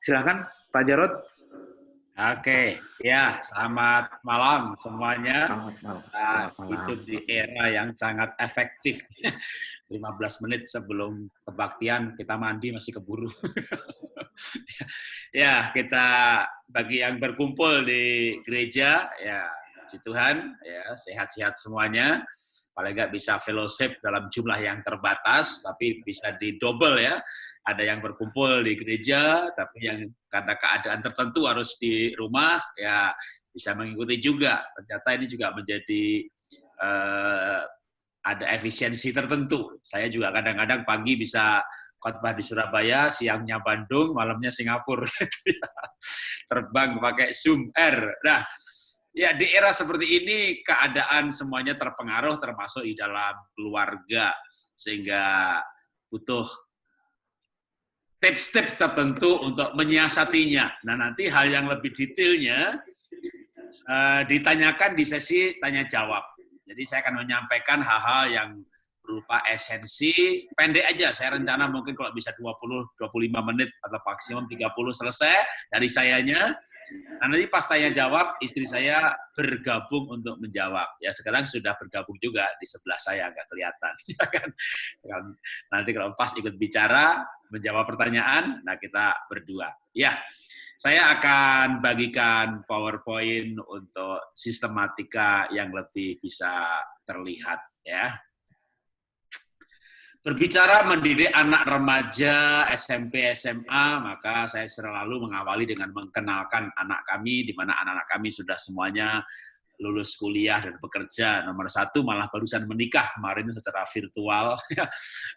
Silakan Pak Jarod. Oke, ya selamat malam semuanya. Selamat malam. Kita Selamat malam. hidup di era yang sangat efektif. 15 menit sebelum kebaktian kita mandi masih keburu. Ya, kita bagi yang berkumpul di gereja, ya puji Tuhan, ya sehat-sehat semuanya. Paling nggak bisa fellowship dalam jumlah yang terbatas, tapi bisa didouble ya. Ada yang berkumpul di gereja, tapi yang karena keadaan tertentu harus di rumah, ya bisa mengikuti juga. Ternyata ini juga menjadi ada efisiensi tertentu. Saya juga kadang-kadang pagi bisa khotbah di Surabaya, siangnya Bandung, malamnya Singapura. Terbang pakai Zoom Air. Nah, ya di era seperti ini keadaan semuanya terpengaruh, termasuk di dalam keluarga, sehingga butuh tips-tips tertentu untuk menyiasatinya. Nah, nanti hal yang lebih detailnya ditanyakan di sesi tanya jawab. Jadi saya akan menyampaikan hal-hal yang berupa esensi, pendek aja. Saya rencana mungkin kalau bisa 20-25 menit atau maksimum 30 selesai dari sayanya. Nah, nanti pas tanya jawab, istri saya bergabung untuk menjawab. Ya sekarang sudah bergabung juga di sebelah saya, nggak kelihatan. Nanti kalau pas ikut bicara, menjawab pertanyaan, nah kita berdua. Ya, saya akan bagikan PowerPoint untuk sistematika yang lebih bisa terlihat. Ya. Berbicara mendidik anak remaja, SMP, SMA, maka saya selalu mengawali dengan mengenalkan anak kami, di mana anak-anak kami sudah semuanya lulus kuliah dan bekerja. Nomor satu malah barusan menikah kemarin secara virtual.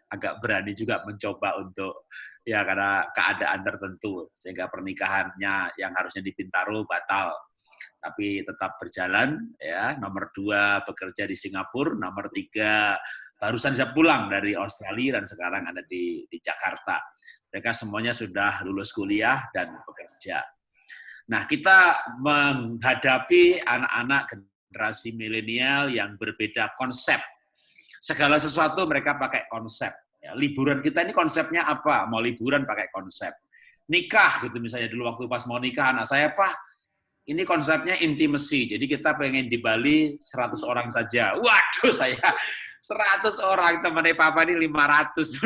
Agak berani juga mencoba untuk, ya karena keadaan tertentu, sehingga pernikahannya yang harusnya di Bintaro batal. Tapi tetap berjalan. Ya. Nomor dua bekerja di Singapura, nomor tiga barusan saya pulang dari Australia dan sekarang ada di Jakarta. Mereka semuanya sudah lulus kuliah dan bekerja. Nah, kita menghadapi anak-anak generasi milenial yang berbeda konsep. Segala sesuatu mereka pakai konsep. Ya, liburan kita ini konsepnya apa? Mau liburan pakai konsep. Nikah gitu misalnya dulu waktu pas mau nikah anak saya, Pak, ini konsepnya intimacy. Jadi kita pengen di Bali 100 orang saja. Waduh, saya 100 orang, temannya papa ini 500.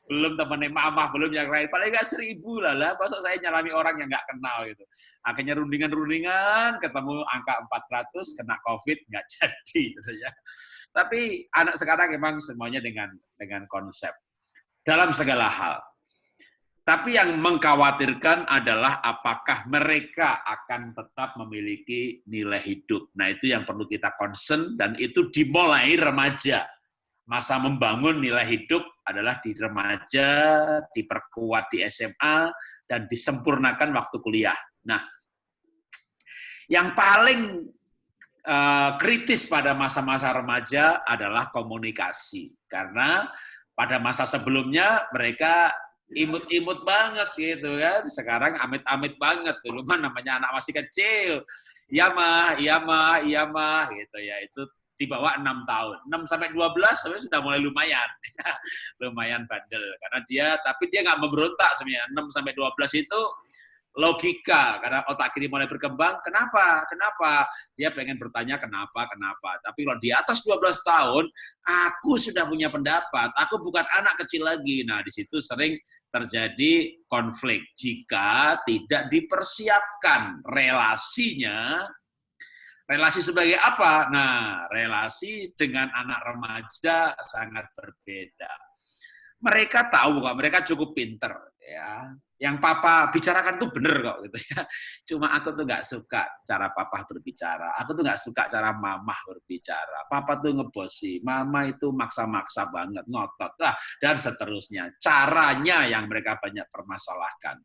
Belum temannya mama, belum yang lain. Paling nggak 1000 lah. Masa saya nyalami orang yang nggak kenal gitu. Akhirnya rundingan-rundingan, ketemu angka 400, kena COVID, nggak jadi. Gitu ya. Tapi anak sekarang memang semuanya dengan konsep. Dalam segala hal. Tapi yang mengkhawatirkan adalah apakah mereka akan tetap memiliki nilai hidup. Nah, itu yang perlu kita concern dan itu dimulai remaja. Masa membangun nilai hidup adalah di remaja, diperkuat di SMA, dan disempurnakan waktu kuliah. Nah, yang paling kritis pada masa-masa remaja adalah komunikasi. Karena pada masa sebelumnya mereka imut-imut banget gitu kan. Sekarang amit-amit banget. Dulu mah namanya anak masih kecil. Iya mah, iya mah, iya mah gitu ya. Itu di bawah 6 tahun. 6 sampai 12 sebenarnya sudah mulai lumayan. Lumayan bandel karena tapi dia nggak memberontak sebenarnya. 6 sampai 12 itu logika, karena otak kiri mulai berkembang, kenapa? Dia pengen bertanya kenapa. Tapi kalau di atas 12 tahun, aku sudah punya pendapat, aku bukan anak kecil lagi. Nah, di situ sering terjadi konflik jika tidak dipersiapkan relasinya. Relasi sebagai apa? Nah, relasi dengan anak remaja sangat berbeda. Mereka tahu kok, mereka cukup pinter ya. Yang papa bicarakan tuh bener kok gitu ya. Cuma aku tuh nggak suka cara papa berbicara. Aku tuh nggak suka cara mama berbicara. Papa tuh ngebosi, mama itu maksa-maksa banget, ngotot, dan seterusnya. Caranya yang mereka banyak permasalahkan.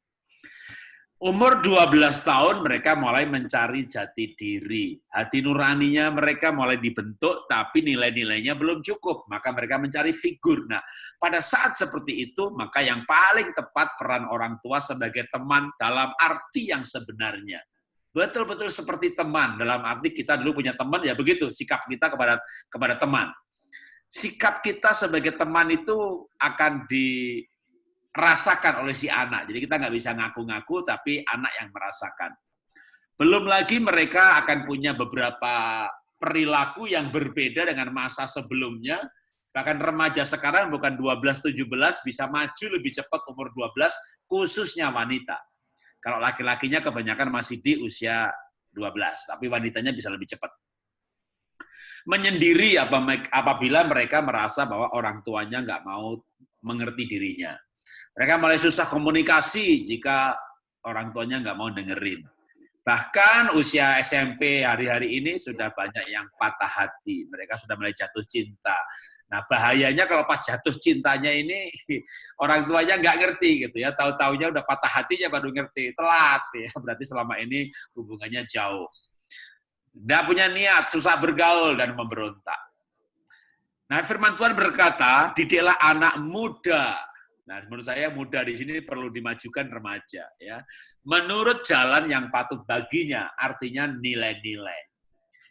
Umur 12 tahun mereka mulai mencari jati diri. Hati nuraninya mereka mulai dibentuk, tapi nilai-nilainya belum cukup. Maka mereka mencari figur. Nah, pada saat seperti itu, maka yang paling tepat peran orang tua sebagai teman dalam arti yang sebenarnya. Betul-betul seperti teman. Dalam arti kita dulu punya teman, ya begitu sikap kita kepada teman. Sikap kita sebagai teman itu akan rasakan oleh si anak. Jadi kita nggak bisa ngaku-ngaku, tapi anak yang merasakan. Belum lagi mereka akan punya beberapa perilaku yang berbeda dengan masa sebelumnya. Bahkan remaja sekarang bukan 12-17, bisa maju lebih cepat umur 12, khususnya wanita. Kalau laki-lakinya kebanyakan masih di usia 12, tapi wanitanya bisa lebih cepat. Menyendiri apabila mereka merasa bahwa orang tuanya nggak mau mengerti dirinya. Mereka mulai susah komunikasi jika orang tuanya nggak mau dengerin. Bahkan usia SMP hari-hari ini sudah banyak yang patah hati. Mereka sudah mulai jatuh cinta. Nah, bahayanya kalau pas jatuh cintanya ini orang tuanya nggak ngerti gitu ya. Tahu-taunya udah patah hatinya baru ngerti. Telat ya. Berarti selama ini hubungannya jauh. Nggak punya niat, susah bergaul dan memberontak. Nah, firman Tuhan berkata, didiklah anak muda. Nah, menurut saya muda di sini perlu dimajukan remaja, ya. Menurut jalan yang patut baginya, artinya nilai-nilai.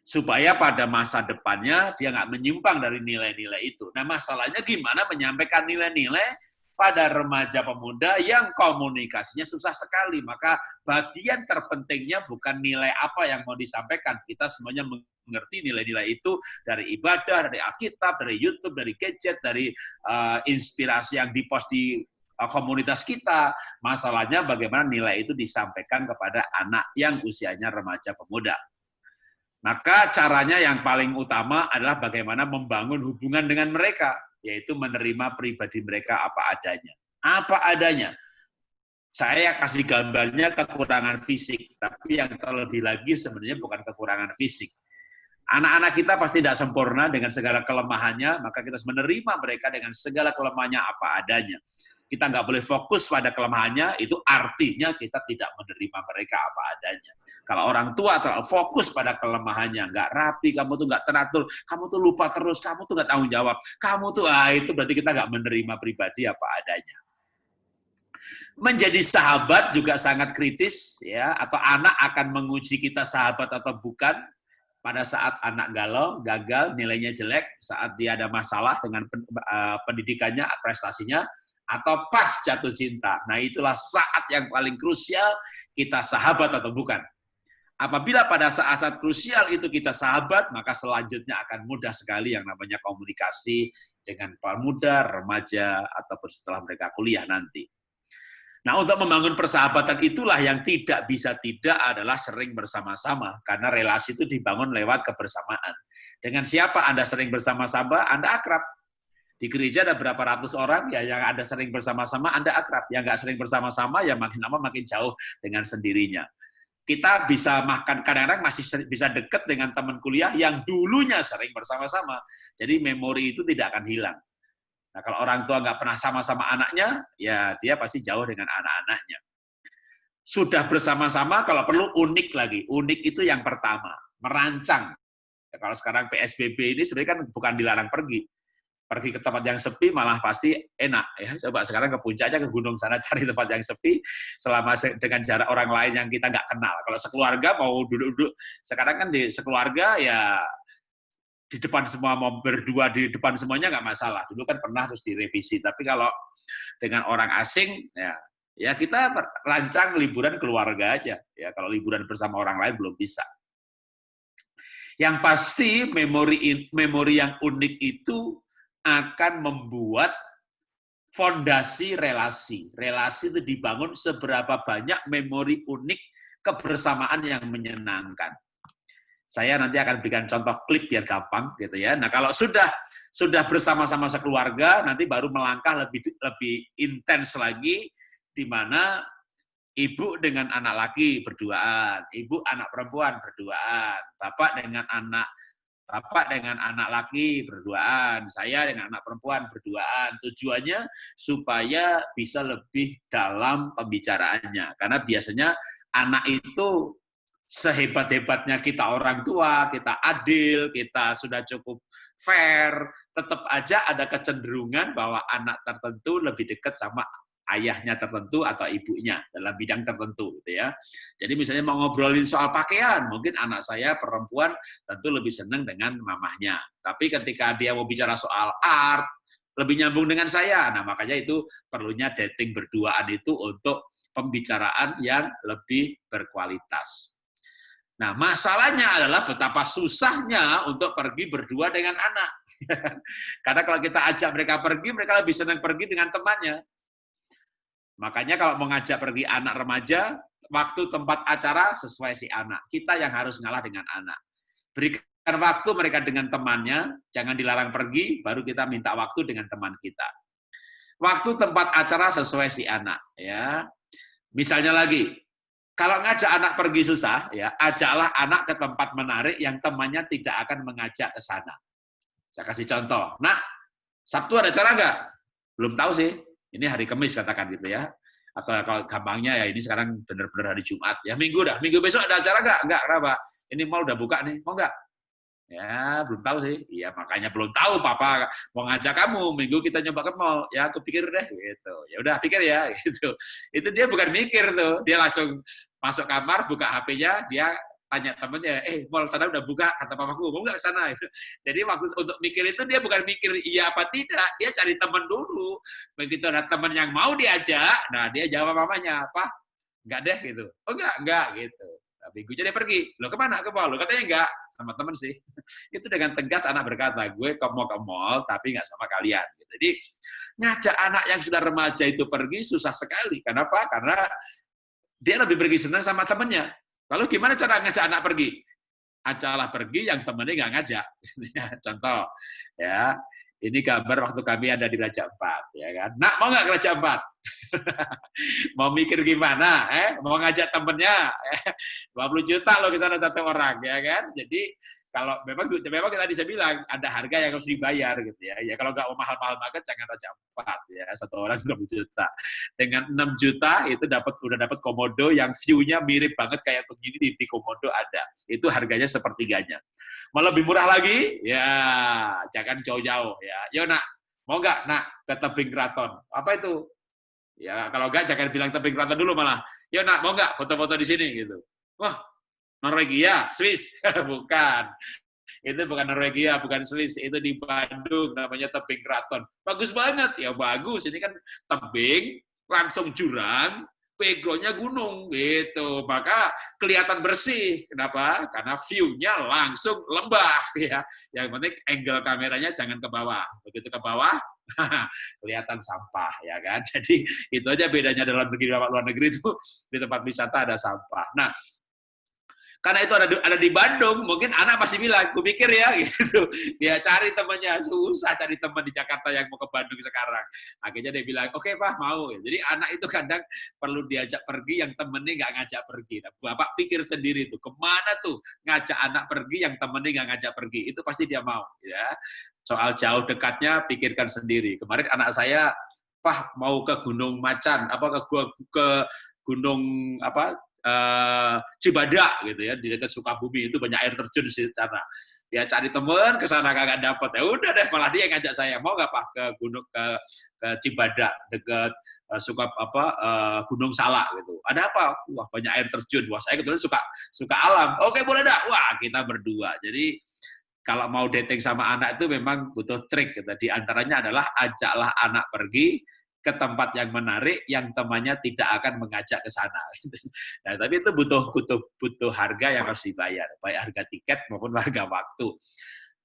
Supaya pada masa depannya dia nggak menyimpang dari nilai-nilai itu. Nah, masalahnya gimana menyampaikan nilai-nilai pada remaja pemuda yang komunikasinya susah sekali. Maka bagian terpentingnya bukan nilai apa yang mau disampaikan. Kita semuanya mengerti nilai-nilai itu dari ibadah, dari Alkitab, dari YouTube, dari gadget, dari inspirasi yang dipost di komunitas kita. Masalahnya bagaimana nilai itu disampaikan kepada anak yang usianya remaja pemuda. Maka caranya yang paling utama adalah bagaimana membangun hubungan dengan mereka, yaitu menerima pribadi mereka apa adanya. Apa adanya. Saya kasih gambarnya kekurangan fisik, tapi yang terlebih lagi sebenarnya bukan kekurangan fisik. Anak-anak kita pasti tidak sempurna dengan segala kelemahannya, maka kita harus menerima mereka dengan segala kelemahannya apa adanya. Kita nggak boleh fokus pada kelemahannya, itu artinya kita tidak menerima mereka apa adanya. Kalau orang tua terlalu fokus pada kelemahannya, nggak rapi, kamu tuh nggak teratur, kamu tuh lupa terus, kamu tuh nggak tanggung jawab, kamu tuh, itu berarti kita nggak menerima pribadi apa adanya. Menjadi sahabat juga sangat kritis, ya, atau anak akan menguji kita sahabat atau bukan. Pada saat anak galau, gagal, nilainya jelek, saat dia ada masalah dengan pendidikannya, prestasinya, atau pas jatuh cinta. Nah, itulah saat yang paling krusial kita sahabat atau bukan. Apabila pada saat-saat krusial itu kita sahabat, maka selanjutnya akan mudah sekali yang namanya komunikasi dengan pemuda, remaja, ataupun setelah mereka kuliah nanti. Nah, untuk membangun persahabatan itulah yang tidak bisa tidak adalah sering bersama-sama, karena relasi itu dibangun lewat kebersamaan. Dengan siapa Anda sering bersama-sama, Anda akrab. Di gereja ada berapa ratus orang, ya yang ada sering bersama-sama, Anda akrab. Yang nggak sering bersama-sama, ya makin lama makin jauh dengan sendirinya. Kita bisa makan, kadang-kadang masih bisa dekat dengan teman kuliah yang dulunya sering bersama-sama. Jadi memori itu tidak akan hilang. Nah, kalau orang tua nggak pernah sama-sama anaknya, ya dia pasti jauh dengan anak-anaknya. Sudah bersama-sama, kalau perlu unik lagi. Unik itu yang pertama, merancang. Ya, kalau sekarang PSBB ini sebenarnya kan bukan dilarang pergi. Pergi ke tempat yang sepi malah pasti enak. Ya, coba sekarang ke puncak aja, ke gunung sana cari tempat yang sepi, selama dengan jarak orang lain yang kita nggak kenal. Kalau sekeluarga mau duduk-duduk, sekarang kan di sekeluarga ya di depan semua, mau berdua di depan semuanya nggak masalah. Dulu kan pernah terus direvisi. Tapi kalau dengan orang asing, ya kita rancang liburan keluarga aja. Ya kalau liburan bersama orang lain belum bisa. Yang pasti memori yang unik itu akan membuat fondasi relasi. Relasi itu dibangun seberapa banyak memori unik kebersamaan yang menyenangkan. Saya nanti akan berikan contoh klip biar gampang gitu ya. Nah, kalau sudah bersama-sama sekeluarga, nanti baru melangkah lebih intens lagi, di mana ibu dengan anak laki berduaan, ibu anak perempuan berduaan, bapak dengan anak laki berduaan, saya dengan anak perempuan berduaan. Tujuannya supaya bisa lebih dalam pembicaraannya. Karena biasanya anak itu sehebat-hebatnya kita orang tua, kita adil, kita sudah cukup fair, tetap aja ada kecenderungan bahwa anak tertentu lebih dekat sama ayahnya tertentu atau ibunya dalam bidang tertentu, gitu ya. Jadi misalnya mau ngobrolin soal pakaian, mungkin anak saya perempuan tentu lebih senang dengan mamahnya. Tapi ketika dia mau bicara soal art, lebih nyambung dengan saya. Nah, makanya itu perlunya dating berduaan itu untuk pembicaraan yang lebih berkualitas. Nah, masalahnya adalah betapa susahnya untuk pergi berdua dengan anak. Karena kalau kita ajak mereka pergi, mereka lebih senang pergi dengan temannya. Makanya kalau mau ngajak pergi anak remaja, waktu tempat acara sesuai si anak. Kita yang harus ngalah dengan anak. Berikan waktu mereka dengan temannya, jangan dilarang pergi, baru kita minta waktu dengan teman kita. Waktu tempat acara sesuai si anak. Ya, misalnya lagi, kalau ngajak anak pergi susah, ya ajaklah anak ke tempat menarik yang temannya tidak akan mengajak ke sana. Saya kasih contoh. Nah, Sabtu ada acara nggak? Belum tahu sih. Ini hari Kamis katakan gitu ya. Atau kalau gampangnya ya ini sekarang benar-benar hari Jumat. Ya Minggu dah. Minggu besok ada acara nggak? Nggak, kenapa? Ini mall udah buka nih. Mau nggak? Ya, belum tahu sih. Iya, makanya belum tahu Papa mau ngajak kamu. Minggu kita nyoba ke mall. Ya, aku pikir deh gitu. Ya udah pikir ya gitu. Itu dia bukan mikir tuh. Dia langsung masuk kamar, buka HP-nya, dia tanya temennya, mall sana udah buka, kata papaku, mau nggak ke sana? Jadi waktu untuk mikir itu dia bukan mikir iya apa tidak, dia cari teman dulu. Begitu ada teman yang mau diajak, nah dia jawab mamanya, apa? Enggak deh gitu. Oh enggak gitu. Nah, minggunya dia pergi. Loh kemana? Ke mall. Loh katanya enggak. Sama teman sih. Itu dengan tegas anak berkata, gue mau ke mall, tapi nggak sama kalian. Jadi ngajak anak yang sudah remaja itu pergi susah sekali. Kenapa? Karena dia lebih pergi senang sama temennya. Lalu gimana cara ngajak anak pergi? Ajaklah pergi yang temennya nggak ngajak. Contoh, ya, ini gambar waktu kami ada di Raja Ampat, ya kan? Nak mau nggak ke Raja Ampat? Mau mikir gimana? Mau ngajak temennya? 20 juta loh ke sana satu orang, ya kan? Jadi kalau memang kita bisa bilang ada harga yang harus dibayar gitu ya. Ya kalau nggak mau mahal-mahal banget jangan Raja Ampat ya, satu orang 20 juta. Dengan 6 juta itu udah dapat komodo yang view-nya mirip banget kayak begini di komodo ada. Itu harganya sepertiganya. Mau lebih murah lagi? Ya, jangan jauh-jauh ya. Yo nak, mau nggak nak ke tebing keraton? Apa itu? Ya kalau nggak jangan bilang tebing keraton dulu malah. Yo nak, mau nggak foto-foto di sini gitu. Wah, Norwegia, Swiss, bukan. Itu bukan Norwegia, bukan Swiss, itu di Bandung, namanya tebing keraton. Bagus banget, ya bagus. Ini kan tebing, langsung jurang, background-nya gunung, gitu. Maka kelihatan bersih. Kenapa? Karena view-nya langsung lembah, ya. Yang penting angle kameranya jangan ke bawah. Begitu ke bawah, kelihatan sampah, ya kan. Jadi itu aja bedanya dalam negeri sama luar negeri itu di tempat wisata ada sampah. Nah, karena itu ada di Bandung, mungkin anak pasti bilang, gue pikir ya, gitu. Dia cari temannya, susah cari teman di Jakarta yang mau ke Bandung sekarang. Akhirnya dia bilang, oke Pak, mau. Jadi anak itu kadang perlu diajak pergi yang temennya nggak ngajak pergi. Nah, Bapak pikir sendiri tuh, kemana tuh ngajak anak pergi yang temennya nggak ngajak pergi. Itu pasti dia mau. Ya. Soal jauh dekatnya, pikirkan sendiri. Kemarin anak saya, Pak, mau ke Gunung Macan, ke Gunung apa? Cibadak gitu ya, di dekat Sukabumi itu banyak air terjun di sana. Ya cari teman ke sana kagak dapat. Ya udah deh, malah dia yang ngajak saya. Mau nggak Pak ke gunung ke Cibadak dekat Gunung Salak gitu. Ada apa? Wah, banyak air terjun. Wah, saya kebetulan suka alam. Oke, boleh dah. Wah, kita berdua. Jadi kalau mau dating sama anak itu memang butuh trik gitu. Di antaranya adalah ajaklah anak pergi ke tempat yang menarik yang temannya tidak akan mengajak ke sana. Nah, tapi itu butuh harga yang harus dibayar, baik harga tiket maupun harga waktu.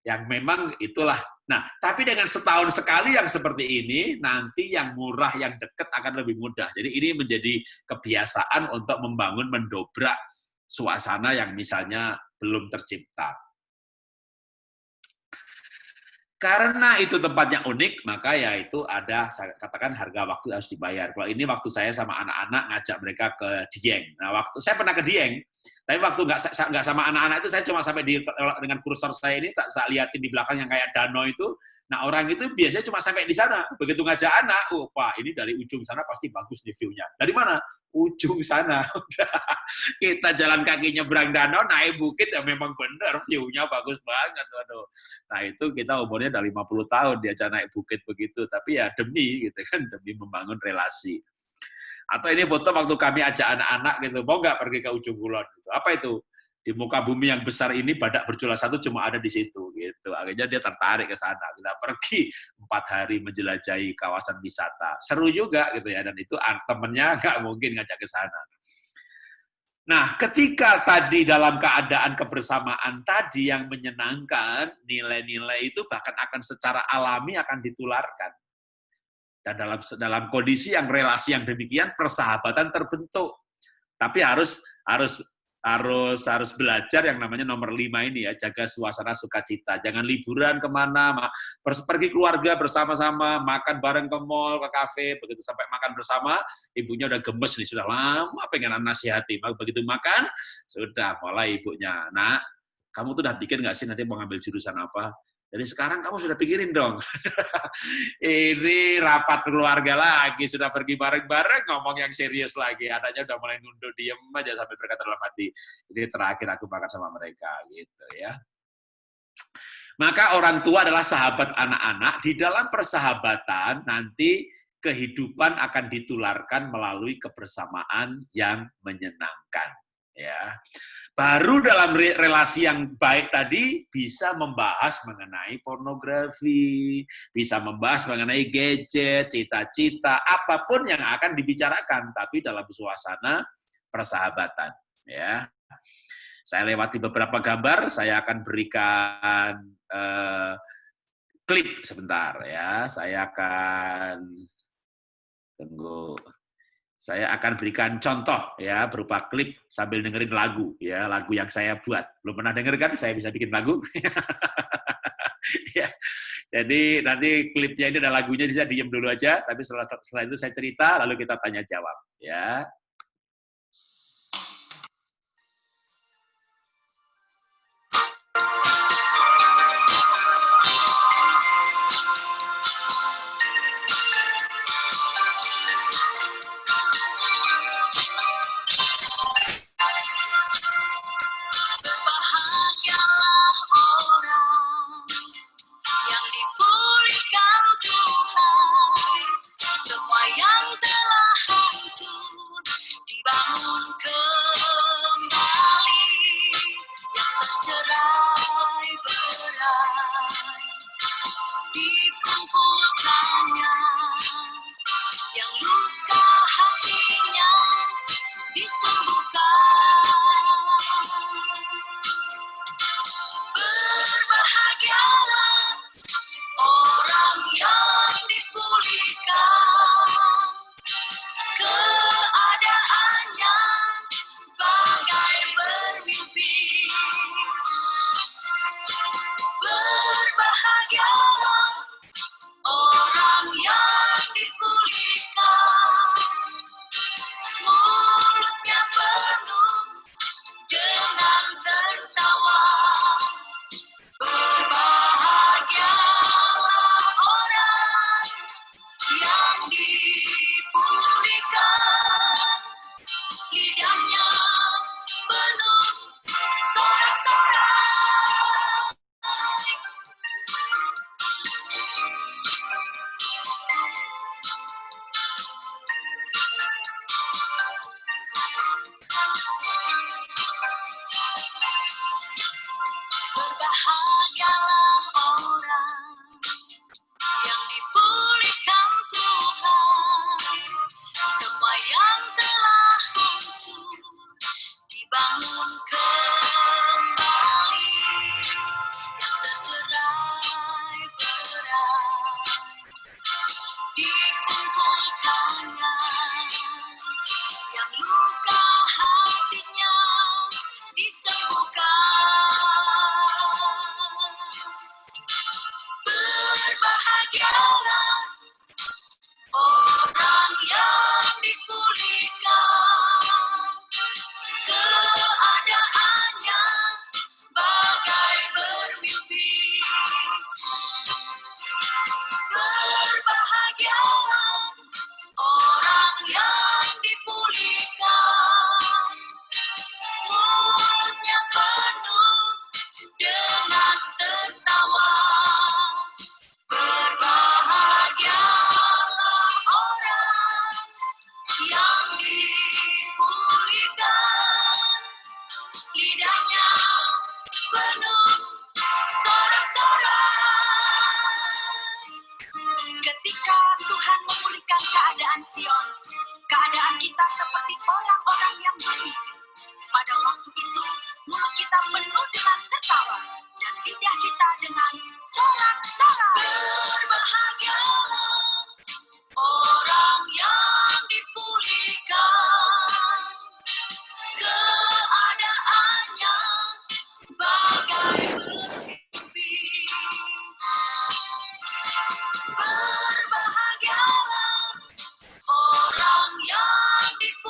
Yang memang itulah. Nah, tapi dengan setahun sekali yang seperti ini, nanti yang murah, yang dekat akan lebih mudah. Jadi ini menjadi kebiasaan untuk mendobrak suasana yang misalnya belum tercipta. Karena itu tempatnya unik, maka ya itu ada, saya katakan harga waktu harus dibayar. Kalau ini waktu saya sama anak-anak ngajak mereka ke Dieng. Nah, waktu saya pernah ke Dieng, tapi waktu nggak sama anak-anak itu saya cuma sampai dengan kursor saya ini, tak liatin di belakang yang kayak danau itu. Nah, orang itu biasanya cuma sampai di sana. Begitu ngajak anak, Pak, ini dari ujung sana pasti bagus nih view-nya. Dari mana? Ujung sana. Kita jalan kaki nyebrang danau, naik bukit, ya memang benar view-nya bagus banget. Waduh. Nah, itu kita umurnya udah 50 tahun diajak naik bukit begitu. Tapi ya demi, gitu kan, demi membangun relasi. Atau ini foto waktu kami ajak anak-anak gitu, mau nggak pergi ke ujung kulon? Gitu. Apa itu? Di muka bumi yang besar ini badak bercula satu cuma ada di situ gitu. Akhirnya dia tertarik ke sana. Kita pergi 4 hari menjelajahi kawasan wisata. Seru juga gitu ya, dan itu temennya nggak mungkin ngajak ke sana. Nah, ketika tadi dalam keadaan kebersamaan tadi yang menyenangkan, nilai-nilai itu bahkan akan secara alami akan ditularkan. Dan dalam kondisi yang relasi yang demikian, persahabatan terbentuk. Tapi harus belajar yang namanya nomor 5 ini ya, jaga suasana sukacita. Jangan liburan kemana, pergi keluarga bersama-sama, makan bareng ke mall, ke kafe, begitu sampai makan bersama, ibunya udah gemes nih, sudah lama pengen nasihati. Begitu makan, sudah mulai ibunya, nak, kamu tuh udah bikin nggak sih nanti mau ngambil jurusan apa? Jadi sekarang kamu sudah pikirin dong. Ini rapat keluarga lagi, sudah pergi bareng-bareng, ngomong yang serius lagi. Anaknya udah mulai nunduk, diem aja sampai berkata dalam hati, ini terakhir aku makan sama mereka, gitu ya. Maka orang tua adalah sahabat anak-anak. Di dalam persahabatan nanti kehidupan akan ditularkan melalui kebersamaan yang menyenangkan. Ya. Baru dalam relasi yang baik tadi bisa membahas mengenai pornografi, bisa membahas mengenai gadget, cita-cita, apapun yang akan dibicarakan, tapi dalam suasana persahabatan. Ya, saya lewati beberapa gambar, saya akan berikan klip sebentar ya. Saya akan berikan contoh ya berupa klip sambil dengerin lagu ya, lagu yang saya buat. Belum pernah denger kan saya bisa bikin lagu? Ya. Jadi nanti klipnya ini ada lagunya, bisa diem dulu aja, tapi setelah itu saya cerita lalu kita tanya jawab ya.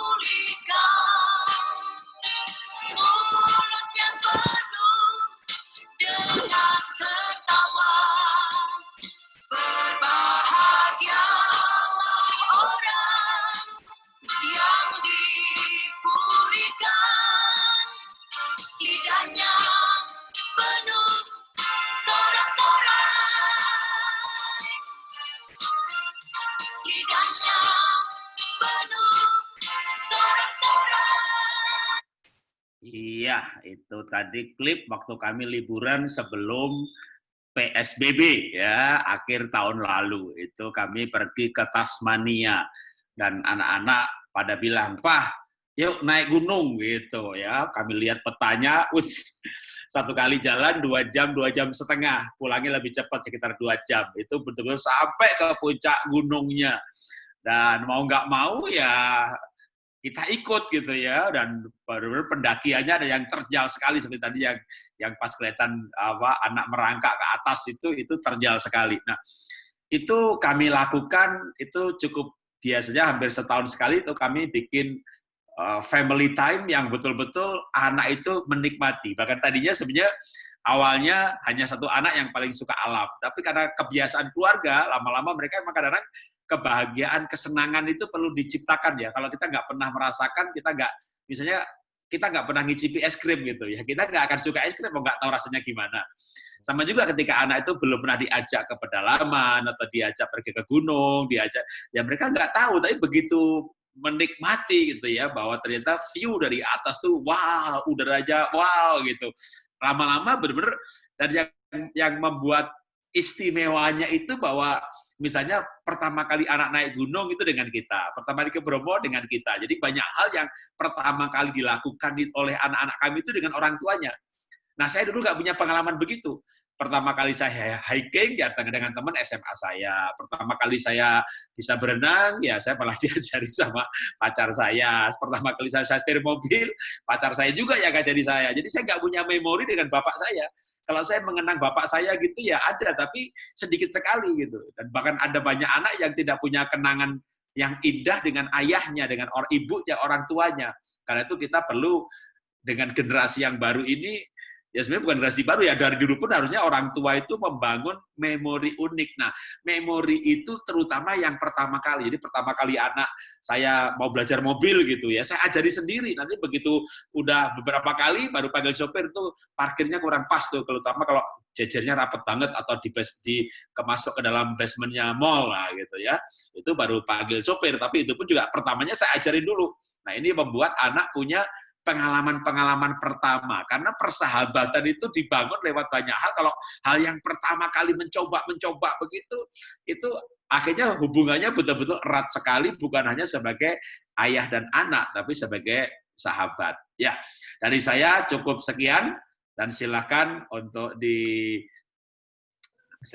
dipulihkan, mulut yang penuh dengan tertawa. Berbahagialah orang yang dipulihkan, lidahnya penuh sorak-sorai, lidahnya penuh sorak-sorai. Iya, itu tadi klip waktu kami liburan sebelum PSBB ya, akhir tahun lalu. Itu kami pergi ke Tasmania dan anak-anak pada bilang, "Pah, yuk naik gunung," gitu ya. Kami lihat petanya, satu kali jalan 2 jam, 2 jam setengah, pulangnya lebih cepat sekitar 2 jam. Itu betul-betul sampai ke puncak gunungnya. Dan mau nggak mau ya kita ikut gitu ya, dan benar-benar pendakiannya ada yang terjal sekali seperti tadi yang pas kelihatan anak merangkak ke atas itu terjal sekali. Nah, itu kami lakukan itu cukup biasanya hampir setahun sekali itu kami bikin family time yang betul-betul anak itu menikmati. Bahkan tadinya sebenarnya awalnya hanya satu anak yang paling suka alam, tapi karena kebiasaan keluarga, lama-lama mereka memang kadang-kadang kebahagiaan, kesenangan itu perlu diciptakan ya. Kalau kita nggak pernah merasakan, misalnya kita nggak pernah ngicipi es krim gitu ya, kita nggak akan suka es krim, nggak tahu rasanya gimana. Sama juga ketika anak itu belum pernah diajak ke pedalaman atau diajak pergi ke gunung, ya mereka nggak tahu, tapi begitu menikmati gitu ya, bahwa ternyata view dari atas tuh wow, udaranya wow gitu. Lama-lama benar-benar, dan yang membuat istimewanya itu bahwa misalnya pertama kali anak naik gunung itu dengan kita, pertama kali ke Bromo dengan kita. Jadi banyak hal yang pertama kali dilakukan oleh anak-anak kami itu dengan orang tuanya. Nah, saya dulu nggak punya pengalaman begitu. Pertama kali saya hiking ya dengan teman SMA saya. Pertama kali saya bisa berenang, ya saya malah diajari sama pacar saya. Pertama kali saya setir mobil, pacar saya juga yang ngajari saya. Jadi saya nggak punya memori dengan bapak saya. Kalau saya mengenang bapak saya gitu ya ada, tapi sedikit sekali gitu. Dan bahkan ada banyak anak yang tidak punya kenangan yang indah dengan ayahnya, dengan ibunya, orang tuanya. Karena itu kita perlu dengan generasi yang baru ini, ya sebenarnya bukan generasi baru ya, dari dulu pun harusnya orang tua itu membangun memori unik. Nah, memori itu terutama yang pertama kali. Jadi pertama kali anak saya mau belajar mobil gitu ya, saya ajari sendiri. Nanti begitu udah beberapa kali baru panggil sopir tuh parkirnya kurang pas tuh, terutama kalau jejernya rapet banget atau masuk ke dalam basementnya mall lah gitu ya. Itu baru panggil sopir, tapi itu pun juga pertamanya saya ajarin dulu. Nah, ini membuat anak punya pengalaman-pengalaman pertama, karena persahabatan itu dibangun lewat banyak hal. Kalau hal yang pertama kali mencoba begitu, itu akhirnya hubungannya betul-betul erat sekali, bukan hanya sebagai ayah dan anak, tapi sebagai sahabat. Ya, dari saya cukup sekian, dan silakan untuk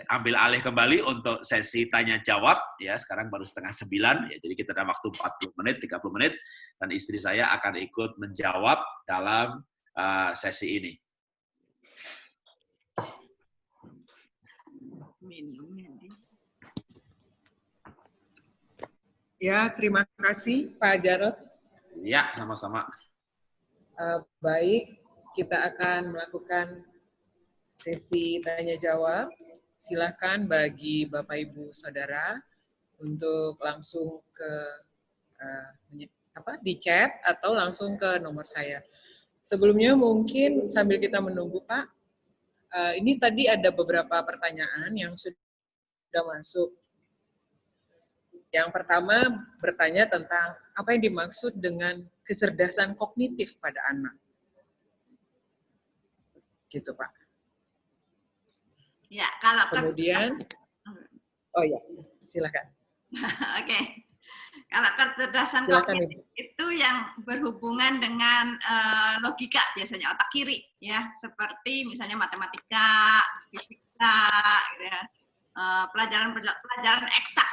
ambil alih kembali untuk sesi tanya jawab ya. Sekarang baru 8:30 ya, jadi kita ada waktu 40 menit, 30 menit, dan istri saya akan ikut menjawab dalam sesi ini. Ya, terima kasih Pak Jarod. Ya, sama-sama. Baik, kita akan melakukan sesi tanya jawab. Silakan bagi Bapak Ibu Saudara untuk langsung ke di chat atau langsung ke nomor saya. Sebelumnya mungkin sambil kita menunggu Pak, ini tadi ada beberapa pertanyaan yang sudah masuk. Yang pertama bertanya tentang apa yang dimaksud dengan kecerdasan kognitif pada anak. Gitu Pak. Ya, kalau kemudian, oh ya, silakan. Oke. Kalau kecerdasan kognitif itu yang berhubungan dengan logika, biasanya otak kiri, ya, seperti misalnya matematika, fisika, ya, pelajaran eksak,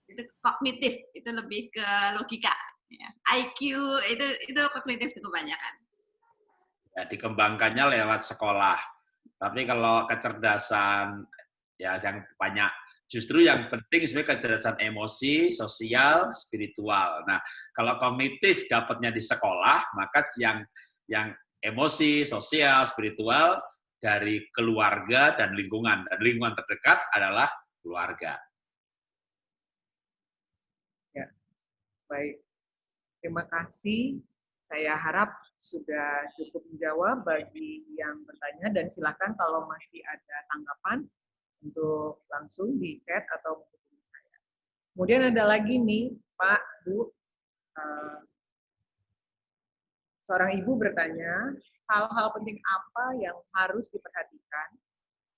itu kognitif, itu lebih ke logika. Ya. IQ itu kognitif itu kebanyakan. Ya, dikembangkannya lewat sekolah. Tapi kalau kecerdasan ya yang banyak Justru yang penting sebenarnya kecerdasan emosi, sosial, spiritual. Nah, kalau kognitif dapatnya di sekolah, maka yang emosi, sosial, spiritual dari keluarga dan lingkungan. Dan lingkungan terdekat adalah keluarga. Ya, baik. Terima kasih. Saya harap sudah cukup menjawab bagi yang bertanya, dan silakan kalau masih ada tanggapan untuk langsung di chat atau menghubungi saya. Kemudian ada lagi nih, Pak, Bu, seorang ibu bertanya, hal-hal penting apa yang harus diperhatikan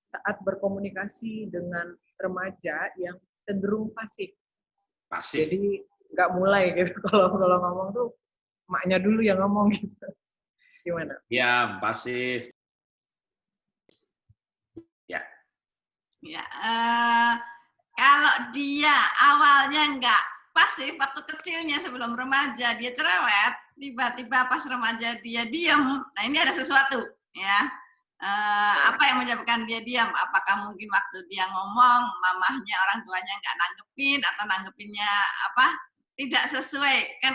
saat berkomunikasi dengan remaja yang cenderung pasif? Pasif. Jadi nggak mulai gitu, kalau ngomong tuh emaknya dulu yang ngomong gitu. Gimana? Ya, pasif. Ya. Ya, kalau dia awalnya nggak pasif, waktu kecilnya sebelum remaja dia cerewet, tiba-tiba pas remaja dia diem, nah ini ada sesuatu, ya. Apa yang menyebabkan dia diam? Apakah mungkin waktu dia ngomong, mamahnya, orang tuanya nggak nanggepin, atau nanggepinnya apa? Tidak sesuai, kan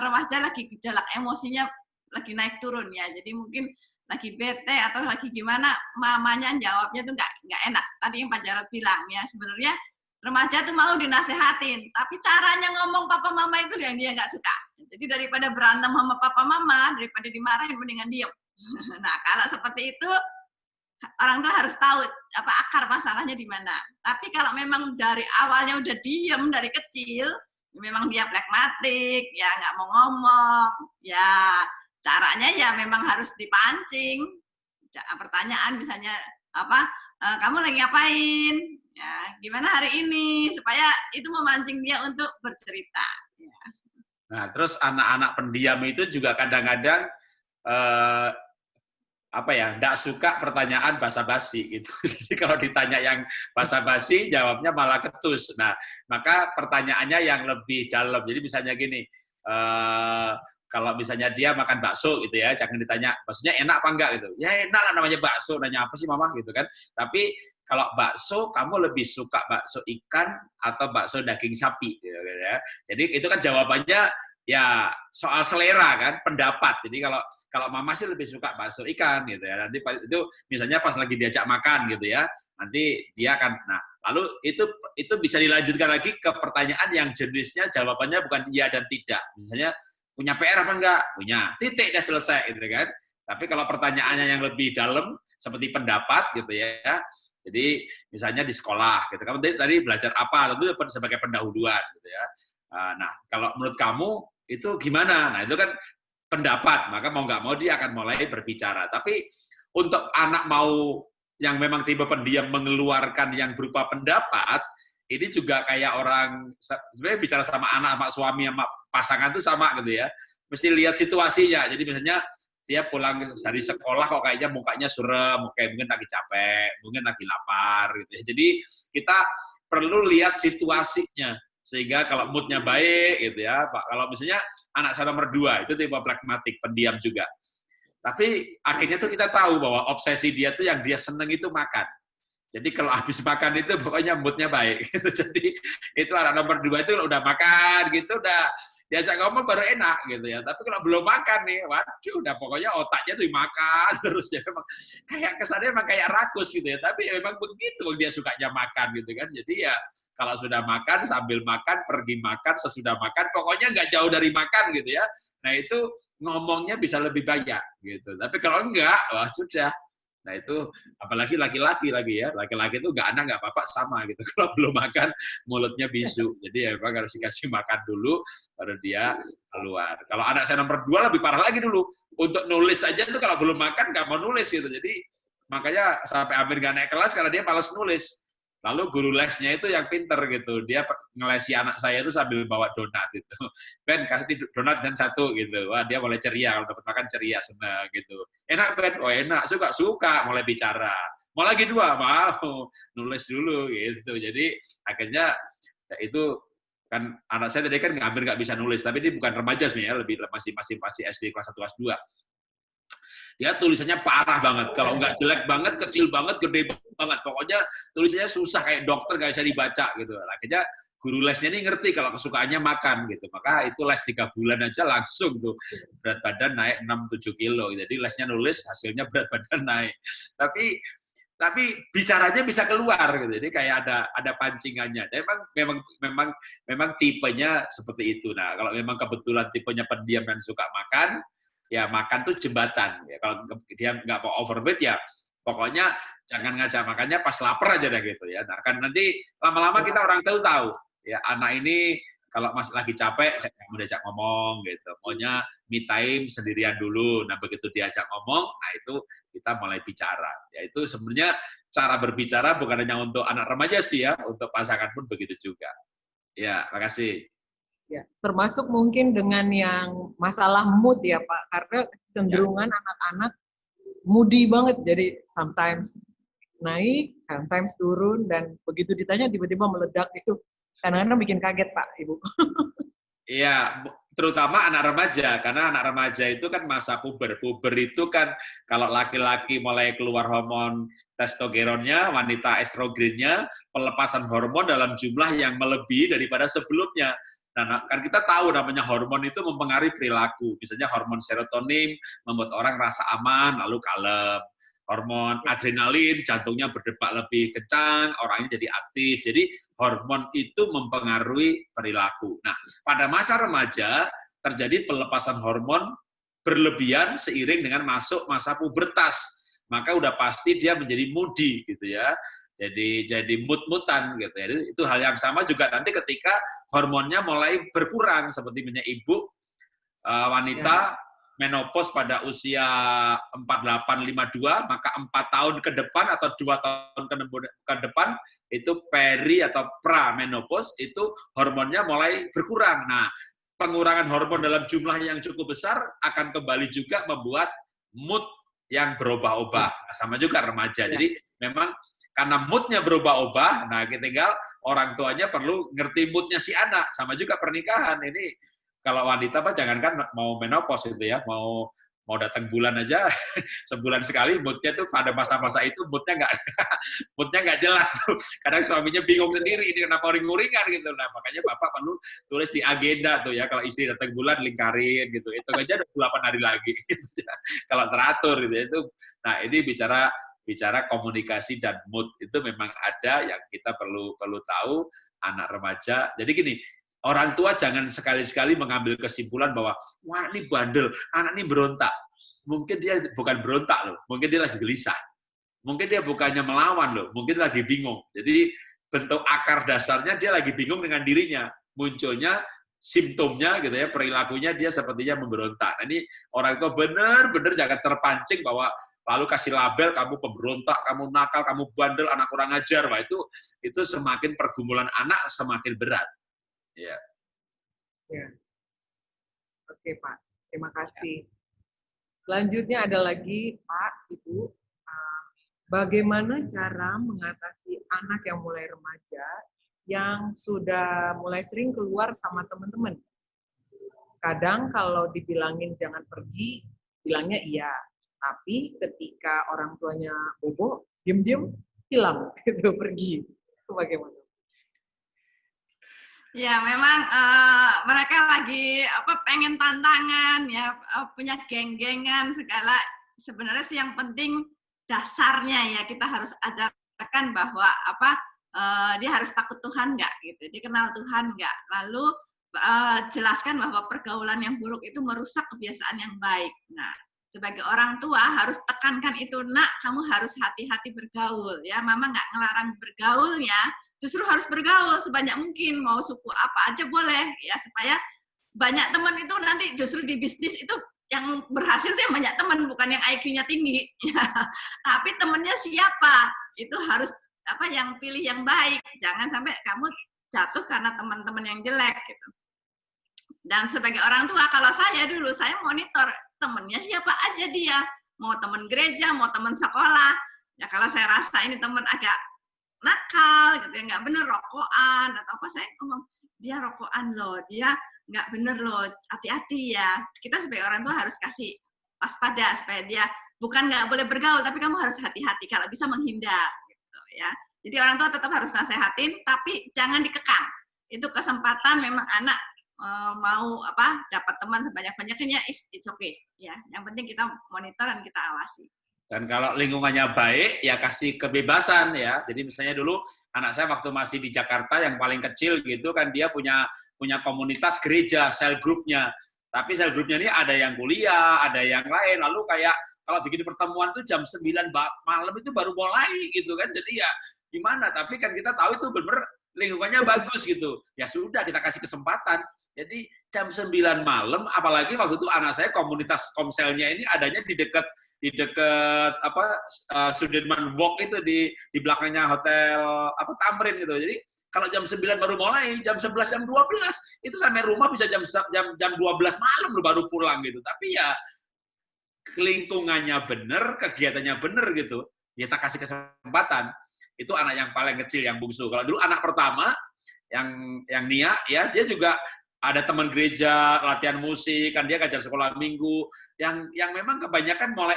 remaja lagi gejolak emosinya lagi naik turun ya, jadi mungkin lagi bete atau lagi gimana, mamanya jawabnya tuh nggak enak. Tadi yang Pak Jarod bilang ya, sebenarnya remaja tuh mau dinasehatin, tapi caranya ngomong papa mama itu yang dia nggak suka. Jadi daripada berantem sama papa mama, daripada dimarahin, mendingan diem. Nah, kalau seperti itu, orang tua harus tahu apa akar masalahnya di mana. Tapi kalau memang dari awalnya udah diem dari kecil, memang dia flekmatik, ya nggak mau ngomong, ya caranya ya memang harus dipancing. Pertanyaan misalnya apa, kamu lagi ngapain? Ya, gimana hari ini? Supaya itu memancing dia untuk bercerita. Ya. Nah, terus anak-anak pendiam itu juga kadang-kadang apa ya, nggak suka pertanyaan basa-basi gitu. Jadi kalau ditanya yang basa-basi, jawabnya malah ketus. Nah, maka pertanyaannya yang lebih dalam. Jadi misalnya gini, kalau misalnya dia makan bakso gitu ya, jangan ditanya, baksonya enak apa enggak gitu. Ya enak lah, namanya bakso, nanya apa sih mama gitu kan. Tapi kalau bakso, kamu lebih suka bakso ikan atau bakso daging sapi gitu ya. Jadi itu kan jawabannya ya soal selera kan, pendapat. Jadi kalau mama sih lebih suka bakso ikan gitu ya. Nanti itu misalnya pas lagi diajak makan gitu ya, nanti dia akan, nah lalu itu bisa dilanjutkan lagi ke pertanyaan yang jenisnya jawabannya bukan iya dan tidak. Misalnya punya PR apa enggak? Punya. Titik, udah selesai gitu kan. Tapi kalau pertanyaannya yang lebih dalam seperti pendapat gitu ya. Jadi misalnya di sekolah gitu. Kamu tadi belajar apa? Tentu sebagai pendahuluan gitu ya. Nah, kalau menurut kamu itu gimana? Nah, itu kan pendapat, maka mau nggak mau dia akan mulai berbicara. Tapi untuk anak mau yang memang tipe pendiam mengeluarkan yang berupa pendapat, ini juga kayak orang sebenarnya bicara sama anak, sama suami, sama pasangan itu sama gitu ya. Mesti lihat situasinya. Jadi misalnya dia pulang dari sekolah kok kayaknya mukanya surem, kayak mungkin lagi capek, mungkin lagi lapar gitu ya. Jadi kita perlu lihat situasinya. Sehingga kalau moodnya baik gitu ya, Pak. Kalau misalnya anak saya nomor 2 itu tipe pragmatik, pendiam juga. Tapi akhirnya tuh kita tahu bahwa obsesi dia tuh yang dia seneng itu makan. Jadi kalau habis makan itu pokoknya moodnya baik. Gitu. Jadi itu anak nomor 2 itu udah makan gitu, udah diajak ngomong baru enak gitu ya. Tapi kalau belum makan nih, waduh, udah pokoknya otaknya tuh dimakan terus ya. Memang kayak kesannya memang kayak rakus gitu ya. Tapi ya memang begitu dia sukanya makan gitu kan. Jadi ya kalau sudah makan, sambil makan, pergi makan, sesudah makan, pokoknya nggak jauh dari makan gitu ya. Nah itu ngomongnya bisa lebih banyak gitu. Tapi kalau enggak, wah sudah. Nah itu apalagi laki-laki lagi ya, laki-laki itu nggak anak nggak apa-apa sama gitu. Kalau belum makan mulutnya bisu, jadi ya memang harus dikasih makan dulu baru dia keluar. Kalau anak saya nomor 2 lebih parah lagi dulu, untuk nulis aja tuh kalau belum makan nggak mau nulis gitu. Jadi makanya sampai hampir nggak naik kelas karena dia malas nulis. Lalu guru lesnya itu yang pinter gitu, dia ngelesi anak saya itu sambil bawa donat itu. Ben, kasih donat dan 1 gitu. Wah, dia mulai ceria, kalau dapat makan ceria, senang gitu. Enak Ben? Oh enak, suka, mulai bicara. Mau lagi 2, mau. Nulis dulu gitu. Jadi akhirnya ya itu kan anak saya tadi kan hampir nggak bisa nulis, tapi ini bukan remaja sebenarnya, lebih masih SD kelas 1 kelas 2. dia tulisannya parah banget. Kalau nggak jelek banget, kecil banget, gede banget. Pokoknya tulisannya susah, kayak dokter nggak bisa dibaca gitu. Akhirnya guru lesnya ini ngerti kalau kesukaannya makan gitu. Maka itu les 3 bulan aja langsung tuh berat badan naik 6-7 kilo. Jadi lesnya nulis, hasilnya berat badan naik. Tapi bicaranya bisa keluar gitu. Jadi kayak ada pancingannya. Dan memang tipenya seperti itu. Nah, kalau memang kebetulan tipenya pendiam dan suka makan, ya makan tuh jembatan. Ya, kalau dia nggak mau overweight ya pokoknya jangan ngajak makannya pas lapar aja deh gitu ya. Nah, kan nanti lama-lama kita orang tahu ya anak ini kalau masih lagi capek mau diajak ngomong gitu. Maunya me time sendirian dulu. Nah, begitu diajak ngomong, nah itu kita mulai bicara. Ya itu sebenarnya cara berbicara bukan hanya untuk anak remaja sih ya, untuk pasangan pun begitu juga. Ya, makasih. Ya, termasuk mungkin dengan yang masalah mood ya Pak, karena cenderungan anak-anak moody banget, jadi sometimes naik, sometimes turun, dan begitu ditanya tiba-tiba meledak, itu kadang-kadang bikin kaget Pak, Ibu. Iya, terutama anak remaja, karena anak remaja itu kan masa puber. Puber itu kan kalau laki-laki mulai keluar hormon testosteronnya, wanita estrogennya, pelepasan hormon dalam jumlah yang melebihi daripada sebelumnya. Nah, kan kita tahu namanya hormon itu mempengaruhi perilaku. Misalnya hormon serotonin membuat orang rasa aman, lalu kalem. Hormon adrenalin, jantungnya berdetak lebih kencang, orangnya jadi aktif. Jadi hormon itu mempengaruhi perilaku. Nah, pada masa remaja terjadi pelepasan hormon berlebihan seiring dengan masuk masa pubertas. Maka udah pasti dia menjadi moody gitu ya. Jadi mood-moodan gitu ya. Itu hal yang sama juga nanti ketika hormonnya mulai berkurang seperti punya ibu wanita menopause pada usia 48-52, maka 4 tahun ke depan atau 2 tahun ke depan itu peri atau pra-menopause itu hormonnya mulai berkurang. Nah, pengurangan hormon dalam jumlah yang cukup besar akan kembali juga membuat mood yang berubah-ubah. Sama juga remaja. Jadi memang karena moodnya berubah-ubah, nah tinggal orang tuanya perlu ngerti moodnya si anak. Sama juga pernikahan ini. Kalau wanita Pak jangankan mau menopause itu ya, mau datang bulan aja sebulan sekali moodnya tuh pada masa-masa itu moodnya nggak jelas tuh. Kadang suaminya bingung sendiri ini kenapa ring-ringan gitu. Nah, makanya Bapak perlu tulis di agenda tuh ya kalau istri datang bulan lingkarin gitu. Itu aja udah 8 hari lagi gitu ya. Kalau teratur gitu itu. Nah, ini bicara komunikasi dan mood itu memang ada yang kita perlu tahu anak remaja. Jadi gini, orang tua jangan sekali-sekali mengambil kesimpulan bahwa, wah ini bandel, anak ini berontak. Mungkin dia bukan berontak loh, mungkin dia lagi gelisah. Mungkin dia bukannya melawan loh, mungkin lagi bingung. Jadi bentuk akar dasarnya dia lagi bingung dengan dirinya. Munculnya simptomnya gitu ya, perilakunya dia sepertinya memberontak. Nah, ini orang tua benar-benar jangan terpancing bahwa lalu kasih label kamu pemberontak, kamu nakal, kamu bandel, anak kurang ajar. Wah, itu semakin pergumulan anak semakin berat. Ya. Oke Pak, terima kasih. Selanjutnya ada lagi Pak, Ibu, bagaimana cara mengatasi anak yang mulai remaja yang sudah mulai sering keluar sama teman-teman? Kadang kalau dibilangin jangan pergi, bilangnya iya. Tapi ketika orang tuanya bobo, diem-diem hilang, gitu pergi. Itu bagaimana? Ya, memang mereka lagi pengen tantangan ya, punya geng-gengan segala. Sebenarnya sih yang penting dasarnya ya kita harus ajarkan bahwa dia harus takut Tuhan nggak gitu, dia kenal Tuhan nggak. Lalu jelaskan bahwa pergaulan yang buruk itu merusak kebiasaan yang baik. Nah, sebagai orang tua harus tekankan itu, nak kamu harus hati-hati bergaul ya. Mama nggak ngelarang bergaulnya. Justru harus bergaul sebanyak mungkin, mau suku apa aja boleh, ya supaya banyak teman itu nanti justru di bisnis itu yang berhasil tuh yang banyak teman, bukan yang IQ-nya tinggi. Tapi temennya siapa? Itu harus yang pilih yang baik. Jangan sampai kamu jatuh karena teman-teman yang jelek gitu. Dan sebagai orang tua, kalau saya dulu saya monitor temennya siapa aja dia, mau teman gereja, mau teman sekolah. Ya kalau saya rasa ini teman agak nakal gitu ya, nggak bener rokokan atau apa, saya ngomong dia rokokan loh, dia nggak bener loh, hati-hati ya. Kita sebagai orang tua harus kasih waspada supaya dia bukan nggak boleh bergaul, tapi kamu harus hati-hati, kalau bisa menghindar, gitu ya. Jadi orang tua tetap harus nasehatin, tapi jangan dikekang. Itu kesempatan memang anak mau dapat teman sebanyak-banyaknya, it's okay ya. Yang penting kita monitor dan kita awasi. Dan kalau lingkungannya baik, ya kasih kebebasan ya. Jadi misalnya dulu anak saya waktu masih di Jakarta yang paling kecil gitu kan, dia punya komunitas gereja, sel grupnya. Tapi sel grupnya ini ada yang kuliah, ada yang lain. Lalu kayak kalau bikin pertemuan tuh jam 9 malam itu baru mulai gitu kan. Jadi ya gimana? Tapi kan kita tahu itu benar lingkungannya bagus gitu. Ya sudah, kita kasih kesempatan. Jadi jam 9 malam, apalagi waktu itu anak saya komunitas komselnya ini adanya di dekat Sudirman Walk itu di belakangnya hotel Tamrin gitu. Jadi kalau jam 9 baru mulai, jam 11, jam 12 itu sampai rumah bisa jam 12 malam lu baru pulang gitu. Tapi ya lingkungannya bener, kegiatannya bener gitu. Ya kita kasih kesempatan. Itu anak yang paling kecil, yang bungsu. Kalau dulu anak pertama yang Nia ya, dia juga ada teman gereja, latihan musik, kan dia ngajar sekolah minggu, yang memang kebanyakan mulai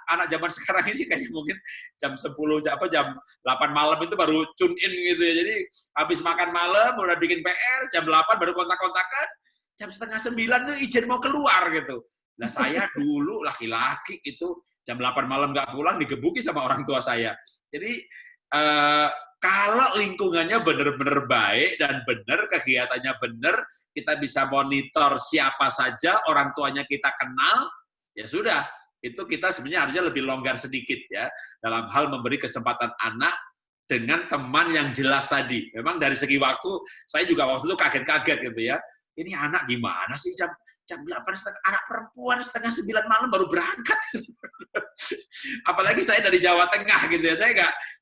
anak zaman sekarang ini kayaknya mungkin jam 10 jam 8 malam itu baru tune in gitu ya. Jadi habis makan malam udah bikin PR, jam 8 baru kontak-kontakan, jam setengah 9 tuh izin mau keluar gitu. Nah saya dulu laki-laki itu jam 8 malam nggak pulang digebuki sama orang tua saya. Jadi kalau lingkungannya benar-benar baik dan benar, kegiatannya benar, kita bisa monitor siapa saja orang tuanya kita kenal, ya sudah, itu kita sebenarnya harusnya lebih longgar sedikit ya dalam hal memberi kesempatan anak dengan teman yang jelas tadi. Memang dari segi waktu, saya juga waktu itu kaget-kaget gitu ya. Ini anak gimana sih jam 8, anak perempuan setengah 9 malam baru berangkat. Apalagi saya dari Jawa Tengah gitu ya, saya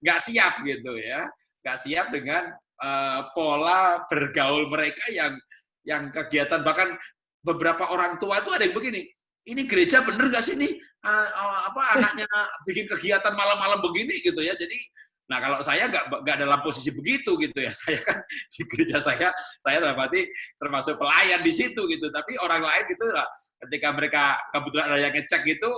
nggak siap gitu ya, nggak siap dengan pola bergaul mereka yang kegiatan, bahkan beberapa orang tua itu ada yang begini, ini gereja bener nggak sih nih anaknya bikin kegiatan malam-malam begini gitu ya. Jadi nah kalau saya nggak dalam posisi begitu gitu ya, saya kan di gereja saya berarti termasuk pelayan di situ gitu, tapi orang lain gitu lah, ketika mereka kebetulan ada yang ngecek gitu,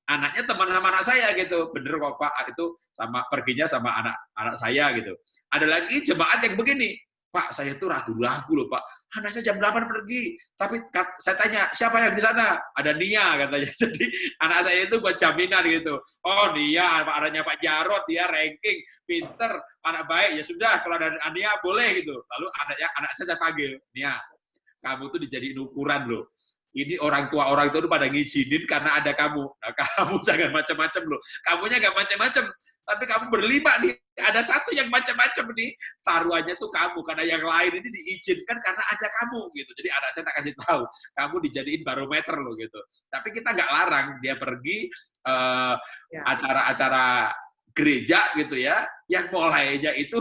anaknya teman sama anak saya gitu, bener kok Pak, itu sama perginya sama anak saya gitu. Ada lagi jemaat yang begini, Pak, saya tuh ragu-ragu loh Pak, anak saya jam 8 pergi, tapi saya tanya, siapa yang di sana? Ada Nia katanya. Jadi anak saya itu buat jaminan gitu. Oh Nia, anaknya Pak Jarot, dia ranking, pinter, anak baik, ya sudah, kalau ada Nia boleh gitu. Lalu anak saya panggil, Nia, kamu tuh dijadiin ukuran loh. Ini orang tua itu pada ngizinin karena ada kamu. Nah, kamu jangan macam-macam loh. Kamunya nggak macam-macam, tapi kamu berlima nih. Ada satu yang macam-macam nih. Taruhannya tuh kamu, karena yang lain ini diizinkan karena ada kamu gitu. Jadi anak saya tak kasih tahu, kamu dijadiin barometer loh gitu. Tapi kita nggak larang dia pergi acara-acara gereja gitu ya, yang mulainya itu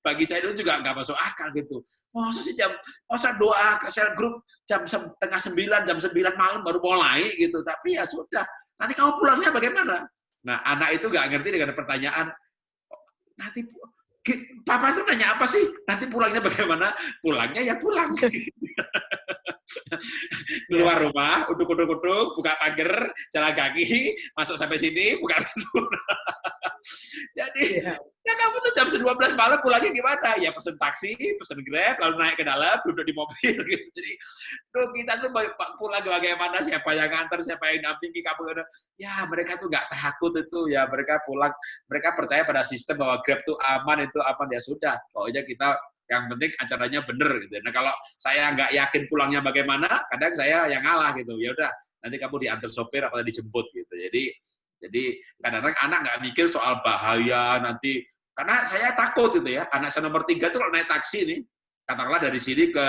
bagi saya itu juga nggak masuk akal gitu. Masa doa ke sel grup jam setengah 9, jam 9 malam baru mulai gitu. Tapi ya sudah, nanti kamu pulangnya bagaimana? Nah, anak itu nggak ngerti dengan pertanyaan, nanti Papa itu nanya apa sih? Nanti pulangnya bagaimana? Pulangnya ya pulang. Keluar rumah, uduk-uduk, buka pagar, jalan kaki, masuk sampai sini, buka pintu. Jadi, ya kamu tuh jam 12 malam pulangnya gimana? Ya pesen taksi, pesen Grab, lalu naik ke dalam, duduk di mobil gitu. Jadi, kita tuh pulang bagaimana, siapa yang nganter, siapa yang dampingi kamu. Ya, mereka tuh nggak takut itu, ya mereka pulang, mereka percaya pada sistem bahwa Grab tuh aman, itu aman, ya sudah. Pokoknya kita, yang penting acaranya bener gitu. Nah, kalau saya nggak yakin pulangnya bagaimana, kadang saya yang ngalah gitu. Ya udah, nanti kamu diantar sopir atau dijemput gitu. Jadi kadang-kadang anak nggak mikir soal bahaya nanti, karena saya takut gitu ya. Anak saya nomor 3 itu kalau naik taksi nih, katakanlah dari sini ke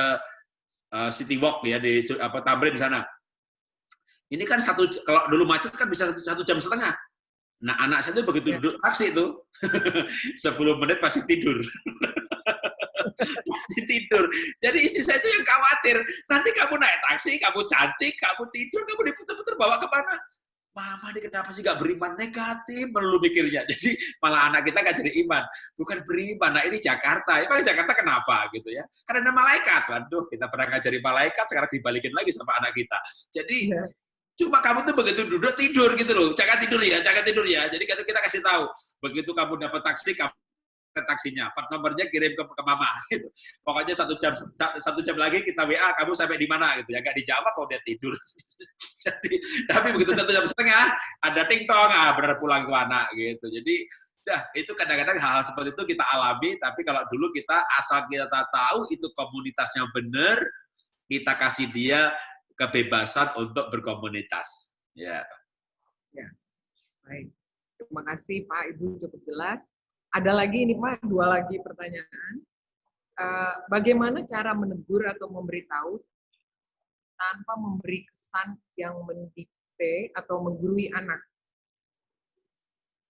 City Walk ya di Tamrin di sana. Ini kan kalau dulu macet kan bisa 1,5 jam. Nah anak saya itu begitu duduk taksi itu 10 menit pasti tidur. Pasti tidur. Jadi istri saya itu yang khawatir. Nanti kamu naik taksi, kamu cantik, kamu tidur, kamu diputar-putar bawa kemana? Mama ini kenapa sih gak beriman? Negatif melulu mikirnya. Jadi malah anak kita gak jadi iman. Bukan beriman, nah ini Jakarta. Emang Jakarta kenapa gitu ya? Karena ada malaikat. Waduh, kita pernah ngajari malaikat, sekarang dibalikin lagi sama anak kita. Jadi Cuma kamu tuh begitu duduk tidur gitu loh, jangan tidur ya. Jadi kita kasih tahu, begitu kamu dapat taksi, kamu ke taksinya, plat nomornya kirim ke mama. Gitu. Pokoknya 1 jam lagi kita WA, kamu sampai di mana gitu ya, nggak dijawab kalau dia tidur. Jadi, tapi begitu 1,5 jam ada ting-tong, benar pulang ke anak gitu. Jadi itu kadang-kadang hal-hal seperti itu kita alami, tapi kalau dulu kita asal kita tahu itu komunitasnya benar, kita kasih dia kebebasan untuk berkomunitas. Ya. Ya, baik. Terima kasih Pak, Ibu cukup jelas. Ada lagi ini Pak, 2 lagi pertanyaan. Bagaimana cara menegur atau memberitahu tanpa memberi kesan yang mendikte atau menggurui anak?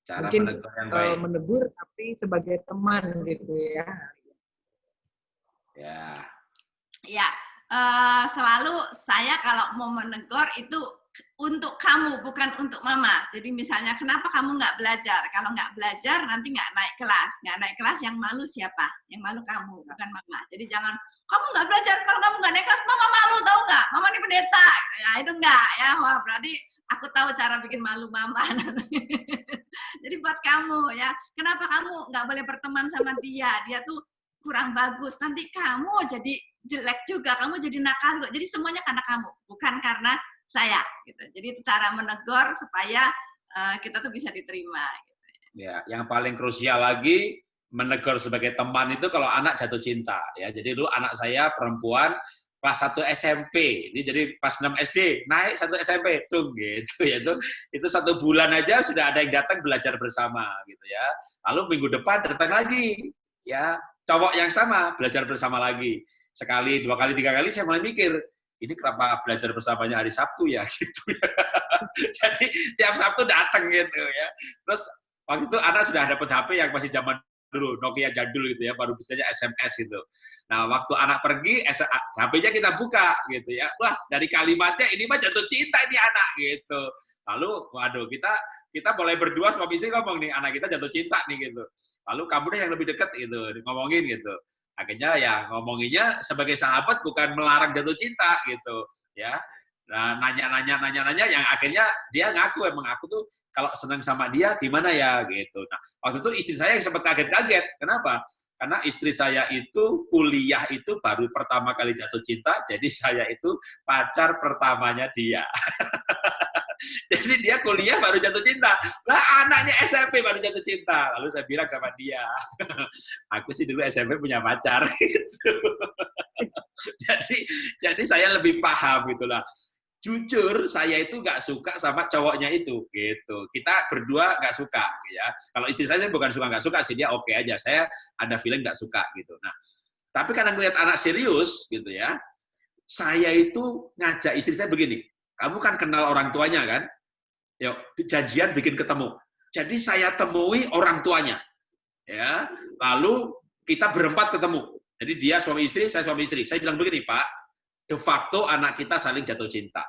Cara Mungkin menegur yang baik. menegur tapi sebagai teman gitu ya. Ya. Ya, selalu saya kalau mau menegur itu untuk kamu, bukan untuk mama. Jadi misalnya, kenapa kamu nggak belajar? Kalau nggak belajar, nanti nggak naik kelas. Nggak naik kelas, yang malu siapa? Yang malu kamu, bukan mama. Jadi jangan, kamu nggak belajar, kalau kamu nggak naik kelas, mama malu, tahu nggak? Mama ini pendeta. Ya, itu nggak. Ya, wah, berarti aku tahu cara bikin malu mama. Jadi buat kamu, ya, kenapa kamu nggak boleh berteman sama dia? Dia tuh kurang bagus. Nanti kamu jadi jelek juga, kamu jadi nakal juga. Jadi semuanya karena kamu, bukan karena saya, gitu. Jadi itu cara menegur supaya kita tuh bisa diterima. Gitu. Ya, yang paling krusial lagi menegur sebagai teman itu kalau anak jatuh cinta. Ya, jadi dulu anak saya perempuan kelas 1 SMP, ini jadi pas 6 SD naik 1 SMP, tuh gitu ya itu 1 bulan aja sudah ada yang datang belajar bersama gitu ya. Lalu minggu depan datang lagi, ya cowok yang sama belajar bersama lagi. Sekali, 2 kali, 3 kali saya mulai mikir, ini kenapa belajar bersamanya hari Sabtu ya gitu ya. Jadi tiap Sabtu datang gitu ya. Terus waktu itu anak sudah dapat HP yang masih zaman dulu, Nokia jadul gitu ya, baru bisanya SMS gitu. Nah, waktu anak pergi, HP-nya kita buka gitu ya. Wah, dari kalimatnya ini mah jatuh cinta ini anak gitu. Lalu, waduh, kita mulai berdua suami istri ngomong nih, anak kita jatuh cinta nih gitu. Lalu kamu deh yang lebih dekat gitu, ngomongin gitu. Akhirnya ya ngomonginnya sebagai sahabat, bukan melarang jatuh cinta gitu ya. Nah, nanya yang akhirnya dia ngaku, emang aku tuh kalau senang sama dia gimana ya gitu. Nah, waktu itu istri saya yang sempat kaget-kaget. Kenapa? Karena istri saya itu kuliah itu baru pertama kali jatuh cinta, jadi saya itu pacar pertamanya dia. Jadi dia kuliah baru jatuh cinta. Lah anaknya SMP baru jatuh cinta. Lalu saya bilang sama dia, aku sih dulu SMP punya pacar. Gitu. Jadi saya lebih paham gitulah. Jujur saya itu nggak suka sama cowoknya itu gitu. Kita berdua nggak suka ya. Kalau istri saya bukan suka nggak suka sih, dia oke aja. Saya ada feeling nggak suka gitu. Nah, tapi karena ngelihat anak serius gitu ya, saya itu ngajak istri saya begini. Kamu kan kenal orang tuanya kan? Yuk, janjian bikin ketemu. Jadi saya temui orang tuanya. Ya, lalu kita berempat ketemu. Jadi dia suami istri, saya suami istri. Saya bilang begini, Pak, de facto anak kita saling jatuh cinta.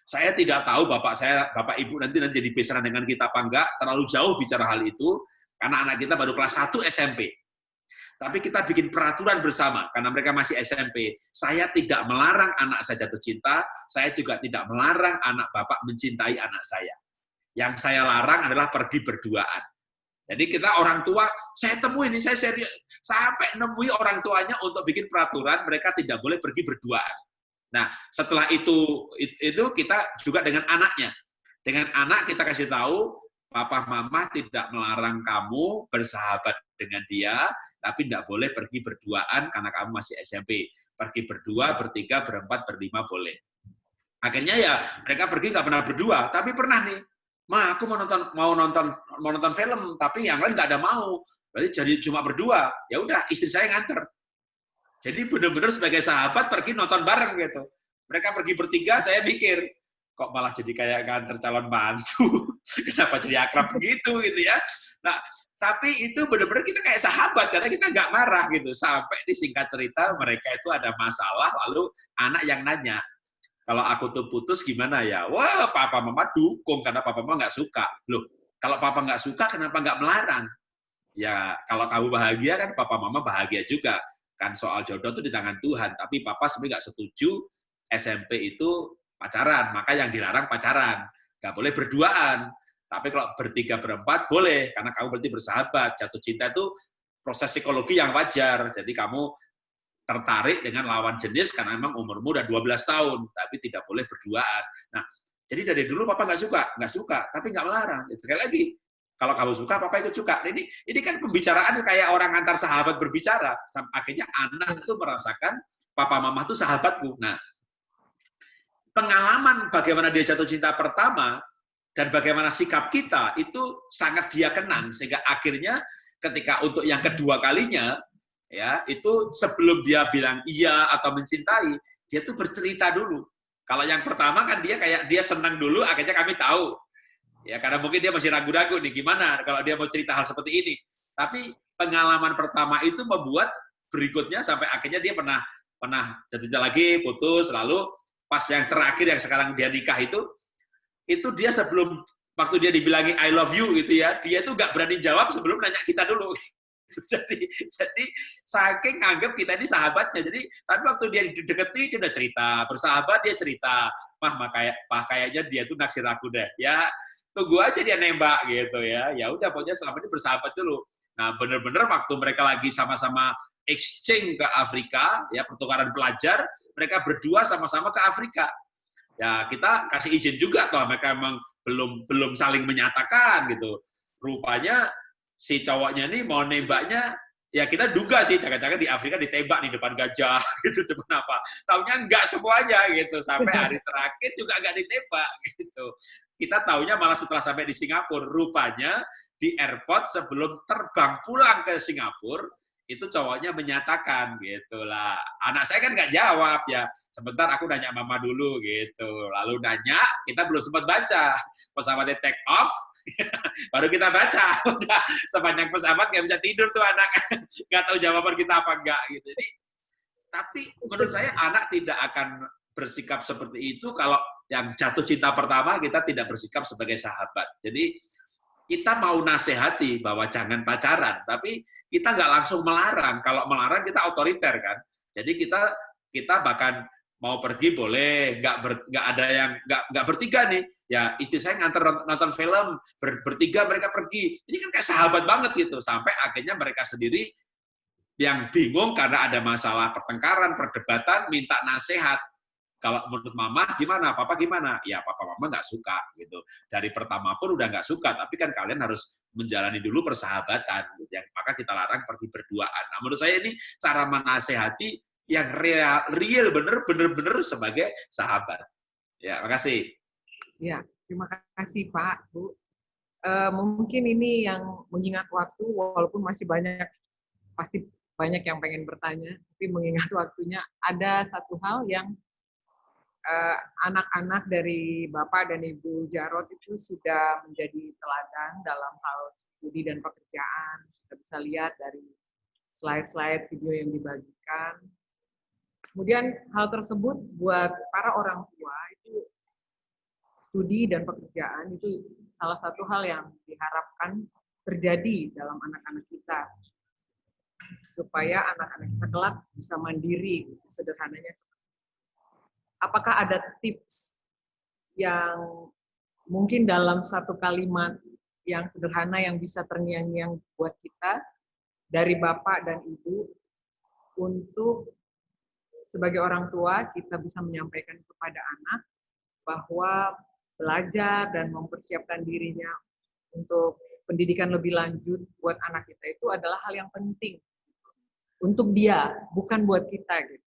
Saya tidak tahu bapak ibu nanti jadi besaran dengan kita apa enggak, terlalu jauh bicara hal itu, karena anak kita baru kelas 1 SMP. Tapi kita bikin peraturan bersama, karena mereka masih SMP. Saya tidak melarang anak saya jatuh cinta, saya juga tidak melarang anak bapak mencintai anak saya. Yang saya larang adalah pergi berduaan. Jadi kita orang tua, saya temui ini, saya serius, sampai nemui orang tuanya untuk bikin peraturan, mereka tidak boleh pergi berduaan. Nah, setelah itu kita juga dengan anaknya. Dengan anak kita kasih tahu, papa mama tidak melarang kamu bersahabat dengan dia, tapi tidak boleh pergi berduaan karena kamu masih SMP. Pergi berdua, bertiga, berempat, berlima boleh. Akhirnya ya mereka pergi nggak pernah berdua, tapi pernah nih, Ma, aku mau nonton film, tapi yang lain nggak ada mau. Berarti jadi cuma berdua. Ya udah, istri saya nganter. Jadi benar-benar sebagai sahabat pergi nonton bareng gitu. Mereka pergi bertiga, saya mikir, kok malah jadi kayak nganter calon mantu. Kenapa jadi akrab begitu gitu ya. Nah, tapi itu benar-benar kita kayak sahabat, karena kita nggak marah gitu. Sampai di singkat cerita, mereka itu ada masalah, lalu anak yang nanya, kalau aku tuh putus gimana ya? Wah, papa mama dukung, karena papa mama nggak suka. Loh, kalau papa nggak suka, kenapa nggak melarang? Ya, kalau kamu bahagia kan papa mama bahagia juga. Kan soal jodoh itu di tangan Tuhan, tapi papa sebenarnya nggak setuju SMP itu pacaran, maka yang dilarang pacaran. Nggak boleh berduaan. Tapi kalau bertiga berempat boleh, karena kamu berarti bersahabat. Jatuh cinta itu proses psikologi yang wajar. Jadi kamu tertarik dengan lawan jenis karena memang umurmu udah 12 tahun, tapi tidak boleh berduaan. Nah, jadi dari dulu papa nggak suka, tapi nggak melarang. Itu sekali lagi, kalau kamu suka, papa ikut suka. Nah, ini kan pembicaraan kayak orang antar sahabat berbicara. Akhirnya anak itu merasakan papa mama itu sahabatku. Nah, pengalaman bagaimana dia jatuh cinta pertama dan bagaimana sikap kita itu sangat dia kenang, sehingga akhirnya ketika untuk yang kedua kalinya, ya itu sebelum dia bilang iya atau mencintai, dia tuh bercerita dulu. Kalau yang pertama kan dia kayak dia senang dulu, akhirnya kami tahu, ya karena mungkin dia masih ragu-ragu nih gimana kalau dia mau cerita hal seperti ini. Tapi pengalaman pertama itu membuat berikutnya sampai akhirnya dia pernah jatuh cinta lagi, putus, lalu pas yang terakhir yang sekarang dia nikah itu dia sebelum waktu dia dibilangin I love you gitu ya, dia itu nggak berani jawab sebelum nanya kita dulu. Jadi saking nganggap kita ini sahabatnya. Jadi tapi waktu dia dideketi dia udah cerita, bersahabat dia cerita, kayaknya dia tuh naksir aku deh. Ya tunggu aja dia nembak gitu ya. Ya udah pokoknya selama ini bersahabat dulu. Nah bener-bener waktu mereka lagi sama-sama exchange ke Afrika, ya pertukaran pelajar, mereka berdua sama-sama ke Afrika. Ya kita kasih izin juga toh, mereka memang belum saling menyatakan gitu. Rupanya si cowoknya nih mau nembaknya, ya kita duga sih jangan-jangan di Afrika ditembak nih depan gajah gitu, depan apa. Taunya enggak semuanya gitu, sampai hari terakhir juga enggak ditembak gitu. Kita taunya malah setelah sampai di Singapura, rupanya di airport sebelum terbang pulang ke Singapura, itu cowoknya menyatakan gitu lah. Anak saya kan nggak jawab ya. Sebentar aku nanya mama dulu gitu. Lalu nanya, kita belum sempat baca. Pesawatnya take off, baru kita baca. Udah sepanjang pesawat nggak bisa tidur tuh anak. Nggak tahu jawaban kita apa enggak gitu. Jadi, tapi menurut saya anak tidak akan bersikap seperti itu kalau yang jatuh cinta pertama kita tidak bersikap sebagai sahabat. Jadi kita mau nasihati bahwa jangan pacaran, tapi kita nggak langsung melarang. Kalau melarang kita otoriter kan. Jadi kita bahkan mau pergi boleh, nggak ada yang nggak bertiga nih. Ya istri saya nganter nonton film, bertiga mereka pergi. Ini kan kayak sahabat banget gitu. Sampai akhirnya mereka sendiri yang bingung karena ada masalah pertengkaran, perdebatan, minta nasihat. Kalau menurut mama gimana, papa gimana? Ya papa mama nggak suka gitu. Dari pertama pun udah nggak suka, tapi kan kalian harus menjalani dulu persahabatan. Gitu. Yang maka kita larang pergi berduaan. Nah menurut saya ini cara menasehati yang real bener sebagai sahabat. Ya, makasih. Ya, terima kasih Pak, Bu. Mungkin ini yang mengingat waktu, walaupun masih pasti banyak yang pengen bertanya, tapi mengingat waktunya, ada satu hal yang anak-anak dari Bapak dan Ibu Jarod itu sudah menjadi teladan dalam hal studi dan pekerjaan. Kita bisa lihat dari slide-slide video yang dibagikan. Kemudian hal tersebut buat para orang tua itu studi dan pekerjaan itu salah satu hal yang diharapkan terjadi dalam anak-anak kita. Supaya anak-anak kita kelak bisa mandiri, sederhananya seperti itu. Apakah ada tips yang mungkin dalam satu kalimat yang sederhana yang bisa terngiang-ngiang buat kita dari Bapak dan Ibu untuk sebagai orang tua kita bisa menyampaikan kepada anak bahwa belajar dan mempersiapkan dirinya untuk pendidikan lebih lanjut buat anak kita itu adalah hal yang penting untuk dia, bukan buat kita gitu.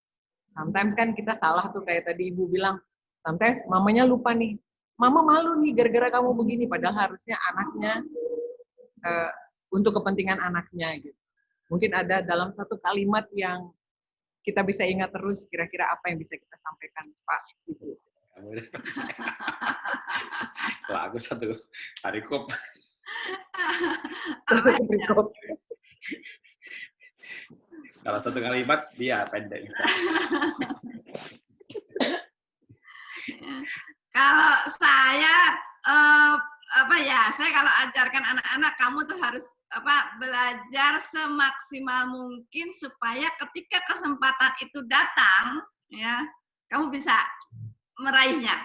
Sometimes kan kita salah tuh kayak tadi Ibu bilang, sometimes mamanya lupa nih, mama malu nih gara-gara kamu begini, padahal harusnya anaknya untuk kepentingan anaknya gitu. Mungkin ada dalam satu kalimat yang kita bisa ingat terus kira-kira apa yang bisa kita sampaikan Pak Ibu. Wah, aku satu harikop. Kalau satu kalimat, dia pendek. Kalau saya, saya kalau ajarkan anak-anak, kamu tuh harus belajar semaksimal mungkin supaya ketika kesempatan itu datang, ya, kamu bisa meraihnya.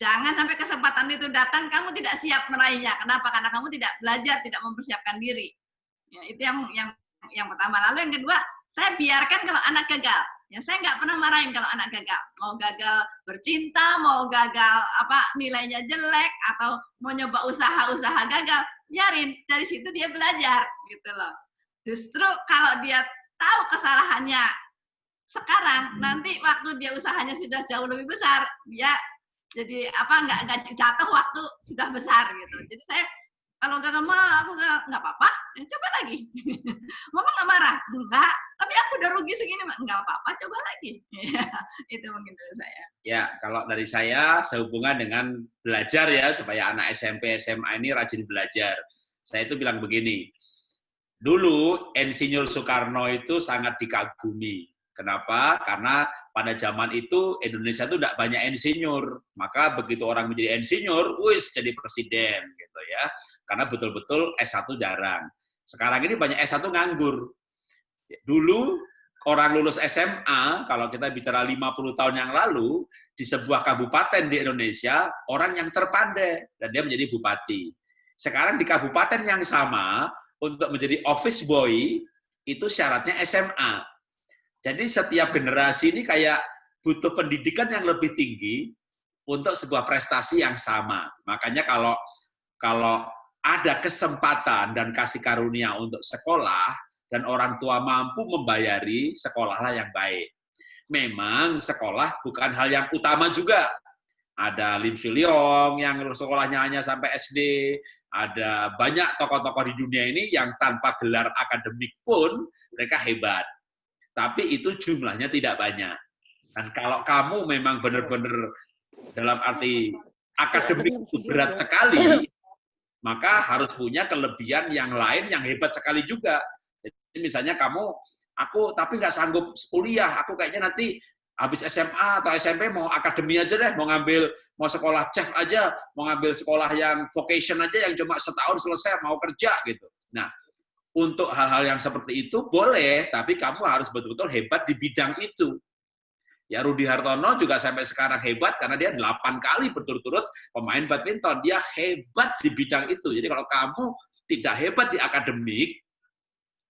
Jangan sampai kesempatan itu datang, kamu tidak siap meraihnya. Kenapa? Karena kamu tidak belajar, tidak mempersiapkan diri. Ya, itu yang pertama. Lalu yang kedua, saya biarkan kalau anak gagal. Ya, saya nggak pernah marahin kalau anak gagal. Mau gagal bercinta, mau gagal nilainya jelek, atau mau nyoba usaha-usaha gagal, biarin. Dari situ dia belajar, gitu loh. Justru kalau dia tahu kesalahannya sekarang, nanti waktu dia usahanya sudah jauh lebih besar, dia jadi nggak jatuh waktu sudah besar gitu. Jadi saya kalau nggak mah aku nggak apa-apa, ya coba lagi. Mama nggak marah, enggak. Tapi aku udah rugi segini, nggak apa-apa, coba lagi. Itu mungkin dari saya. Ya, kalau dari saya sehubungan dengan belajar ya, supaya anak SMP, SMA ini rajin belajar. Saya itu bilang begini, dulu Insinyur Soekarno itu sangat dikagumi. Kenapa? Karena pada zaman itu Indonesia itu tidak banyak insinyur. Maka begitu orang menjadi insinyur, wis jadi presiden gitu ya. Karena betul-betul S1 jarang. Sekarang ini banyak S1 nganggur. Dulu orang lulus SMA, kalau kita bicara 50 tahun yang lalu, di sebuah kabupaten di Indonesia, orang yang terpandai dan dia menjadi bupati. Sekarang di kabupaten yang sama, untuk menjadi office boy, itu syaratnya SMA. Jadi setiap generasi ini kayak butuh pendidikan yang lebih tinggi untuk sebuah prestasi yang sama. Makanya kalau ada kesempatan dan kasih karunia untuk sekolah, dan orang tua mampu membayari, sekolahlah yang baik. Memang sekolah bukan hal yang utama juga. Ada Lim Swee Lyong yang sekolahnya hanya sampai SD, ada banyak tokoh-tokoh di dunia ini yang tanpa gelar akademik pun mereka hebat. Tapi itu jumlahnya tidak banyak. Dan kalau kamu memang benar-benar dalam arti akademik itu berat sekali, maka harus punya kelebihan yang lain yang hebat sekali juga. Jadi misalnya aku tapi nggak sanggup kuliah, aku kayaknya nanti habis SMA atau SMP mau akademi aja deh, mau sekolah chef aja, mau ngambil sekolah yang vocation aja yang cuma setahun selesai, mau kerja gitu. Nah, untuk hal-hal yang seperti itu boleh, tapi kamu harus betul-betul hebat di bidang itu. Ya, Rudy Hartono juga sampai sekarang hebat karena dia 8 kali berturut-turut pemain badminton. Dia hebat di bidang itu. Jadi kalau kamu tidak hebat di akademik,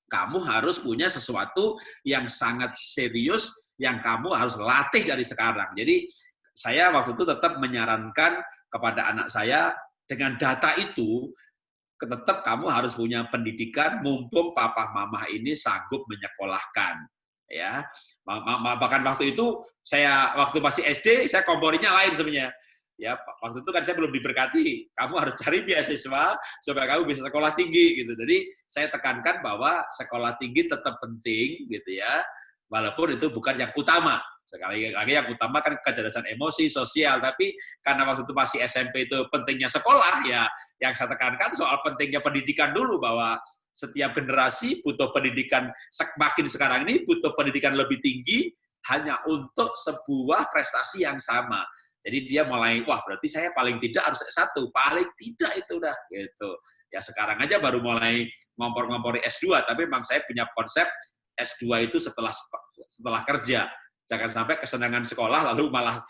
kamu harus punya sesuatu yang sangat serius yang kamu harus latih dari sekarang. Jadi saya waktu itu tetap menyarankan kepada anak saya, dengan data itu, tetap kamu harus punya pendidikan, mumpung papa mama ini sanggup menyekolahkan. Ya, bahkan waktu itu waktu masih SD saya komporinya lain sebenarnya. Ya, waktu itu kan saya belum diberkati. Kamu harus cari beasiswa supaya kamu bisa sekolah tinggi gitu. Jadi saya tekankan bahwa sekolah tinggi tetap penting gitu ya, walaupun itu bukan yang utama. Sekali lagi yang utama kan kecerdasan emosi, sosial. Tapi karena waktu itu masih SMP itu pentingnya sekolah, ya yang saya tekankan soal pentingnya pendidikan dulu, bahwa setiap generasi butuh pendidikan, semakin sekarang ini butuh pendidikan lebih tinggi hanya untuk sebuah prestasi yang sama. Jadi dia mulai, wah berarti saya paling tidak harus S1, paling tidak itu udah gitu. Ya sekarang aja baru mulai ngompor-ngompori S2, tapi memang saya punya konsep S2 itu setelah kerja. Jangan sampai kesenangan sekolah lalu malah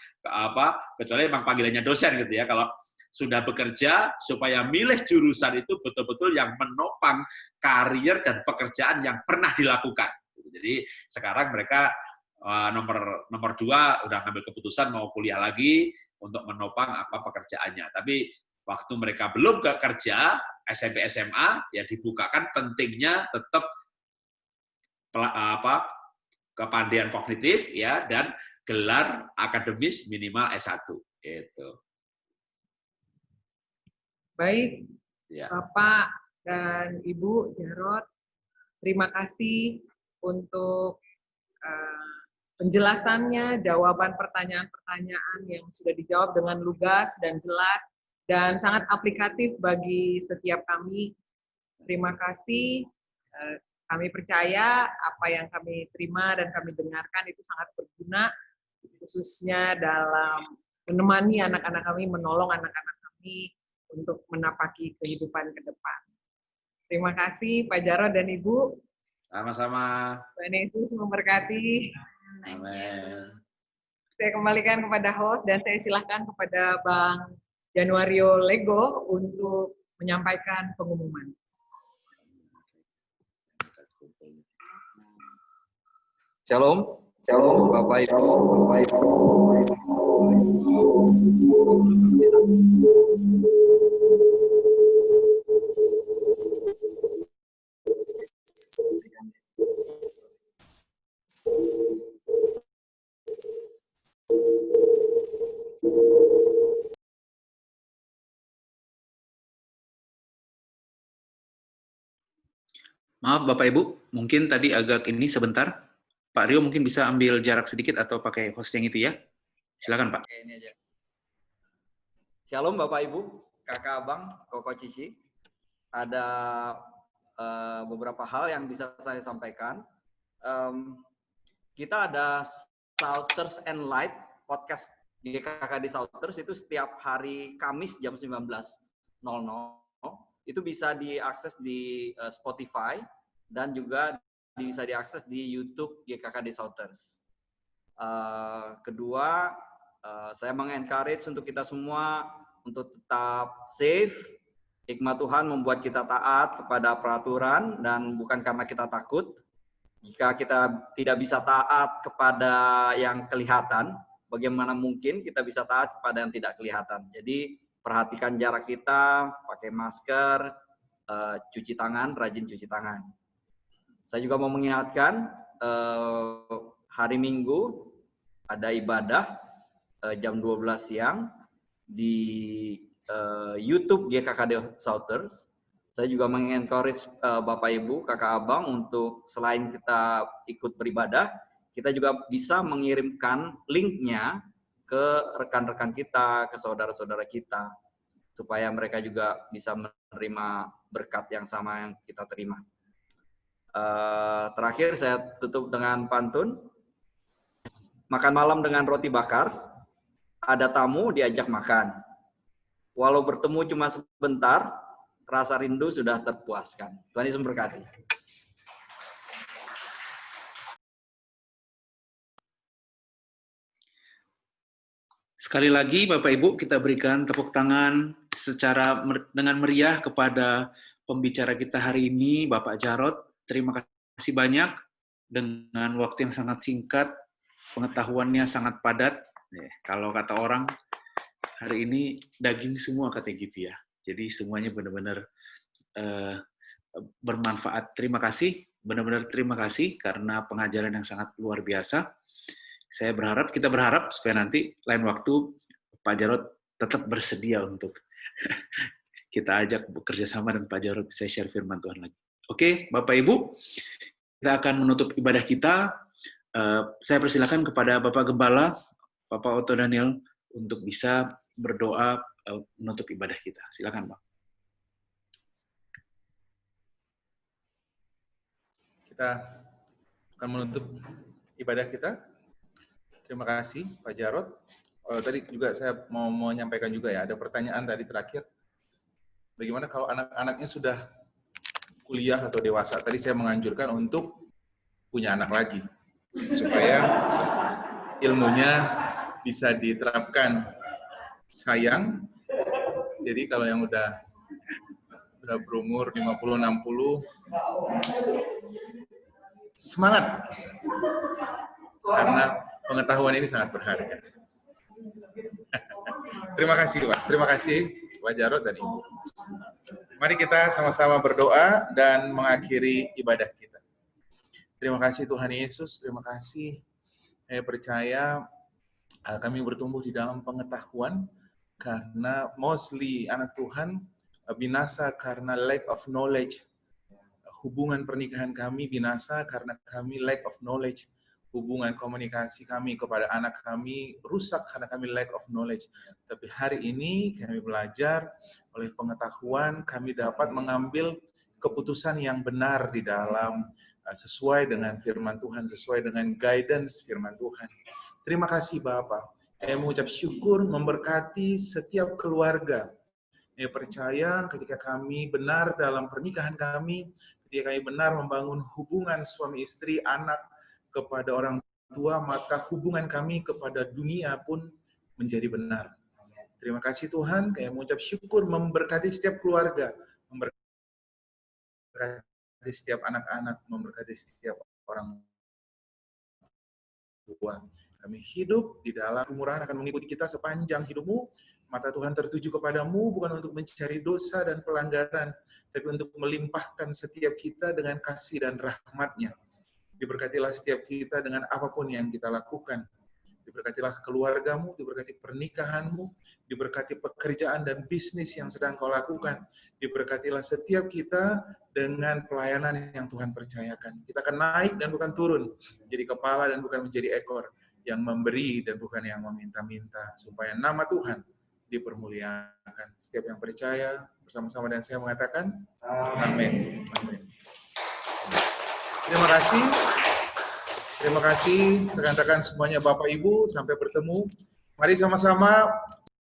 kecuali memang panggilannya dosen gitu ya. Kalau sudah bekerja, supaya milih jurusan itu betul-betul yang menopang karir dan pekerjaan yang pernah dilakukan. Jadi sekarang mereka nomor 2 udah ngambil keputusan mau kuliah lagi untuk menopang pekerjaannya. Tapi waktu mereka belum kerja, SMP SMA, ya dibukakan pentingnya tetap kepandaian kognitif ya, dan gelar akademis minimal S1 gitu. Baik, ya. Bapak dan Ibu Jarod, terima kasih untuk penjelasannya, jawaban pertanyaan-pertanyaan yang sudah dijawab dengan lugas dan jelas dan sangat aplikatif bagi setiap kami. Terima kasih. Kami percaya apa yang kami terima dan kami dengarkan itu sangat berguna, khususnya dalam menemani anak-anak kami, menolong anak-anak kami untuk menapaki kehidupan ke depan. Terima kasih Pak Jarod dan Ibu. Sama-sama. Tuhan Yesus memberkati. Amin. Saya kembalikan kepada host dan saya silakan kepada Bang Januario Lego untuk menyampaikan pengumuman. Shalom, shalom Bapak Ibu, Bapak Ibu. Maaf Bapak Ibu, mungkin tadi agak ini sebentar. Pak Rio mungkin bisa ambil jarak sedikit atau pakai host yang itu ya. Silakan Pak. Oke, ini aja. Shalom Bapak Ibu, Kakak Abang, Koko Cici. Ada beberapa hal yang bisa saya sampaikan. Kita ada Shouters and Light podcast di GKKD Shouters itu setiap hari Kamis jam 19.00. Itu bisa diakses di Spotify dan juga bisa diakses di YouTube GKKD Shouters. Kedua, saya mengencourage untuk kita semua untuk tetap safe. Hikmat Tuhan membuat kita taat kepada peraturan dan bukan karena kita takut. Jika kita tidak bisa taat kepada yang kelihatan, bagaimana mungkin kita bisa taat kepada yang tidak kelihatan. Jadi perhatikan jarak kita, pakai masker, cuci tangan, rajin cuci tangan. Saya juga mau mengingatkan, hari Minggu ada ibadah jam 12 siang di YouTube GKKD Shouters. Saya juga mengencourage Bapak Ibu, Kakak Abang untuk selain kita ikut beribadah, kita juga bisa mengirimkan linknya ke rekan-rekan kita, ke saudara-saudara kita, supaya mereka juga bisa menerima berkat yang sama yang kita terima. Terakhir saya tutup dengan pantun. Makan malam dengan roti bakar, ada tamu diajak makan. Walau bertemu cuma sebentar, rasa rindu sudah terpuaskan. Tuhan Yesus memberkati. Sekali lagi Bapak Ibu, kita berikan tepuk tangan dengan meriah kepada pembicara kita hari ini, Bapak Jarod. Terima kasih banyak dengan waktu yang sangat singkat, pengetahuannya sangat padat. Kalau kata orang, hari ini daging semua katanya gitu ya. Jadi semuanya benar-benar bermanfaat. Terima kasih, benar-benar terima kasih karena pengajaran yang sangat luar biasa. Kita berharap supaya nanti lain waktu Pak Jarod tetap bersedia untuk kita ajak bekerja sama dan Pak Jarod bisa share firman Tuhan lagi. Oke, Bapak Ibu, kita akan menutup ibadah kita. Saya persilakan kepada Bapak Gembala, Bapak Otto Daniel, untuk bisa berdoa menutup ibadah kita. Silakan, Pak. Kita akan menutup ibadah kita. Terima kasih, Pak Jarod. Tadi juga saya mau menyampaikan juga ya, ada pertanyaan tadi terakhir. Bagaimana kalau anak-anaknya sudah kuliah atau dewasa? Tadi saya menganjurkan untuk punya anak lagi, supaya ilmunya bisa diterapkan. Sayang, jadi kalau yang udah berumur 50-60, semangat, karena pengetahuan ini sangat berharga. Terima kasih Pak, terima kasih Pak Jarod dan Ibu. Mari kita sama-sama berdoa dan mengakhiri ibadah kita. Terima kasih Tuhan Yesus, terima kasih. Saya percaya kami bertumbuh di dalam pengetahuan, karena mostly anak Tuhan binasa karena lack of knowledge. Hubungan pernikahan kami binasa karena kami lack of knowledge. Hubungan komunikasi kami kepada anak kami rusak karena kami lack of knowledge. Tapi hari ini kami belajar oleh pengetahuan, kami dapat mengambil keputusan yang benar di dalam sesuai dengan firman Tuhan, sesuai dengan guidance firman Tuhan. Terima kasih Bapak. Saya mengucap syukur memberkati setiap keluarga. Saya percaya ketika kami benar dalam pernikahan kami, ketika kami benar membangun hubungan suami istri, anak kepada orang tua, maka hubungan kami kepada dunia pun menjadi benar. Terima kasih Tuhan, kayak mengucap syukur, memberkati setiap keluarga, memberkati setiap anak-anak, memberkati setiap orang tua. Kami hidup di dalam kemurahan akan mengikuti kita sepanjang hidupmu. Mata Tuhan tertuju kepadamu bukan untuk mencari dosa dan pelanggaran, tapi untuk melimpahkan setiap kita dengan kasih dan rahmat-Nya. Diberkatilah setiap kita dengan apapun yang kita lakukan. Diberkatilah keluargamu, diberkati pernikahanmu, diberkati pekerjaan dan bisnis yang sedang kau lakukan. Diberkatilah setiap kita dengan pelayanan yang Tuhan percayakan. Kita akan naik dan bukan turun, jadi kepala dan bukan menjadi ekor, yang memberi dan bukan yang meminta-minta, supaya nama Tuhan dipermuliakan. Setiap yang percaya bersama-sama dan saya mengatakan, amin. Amin. Terima kasih. Terima kasih rekan-rekan semuanya, Bapak Ibu, sampai bertemu. Mari sama-sama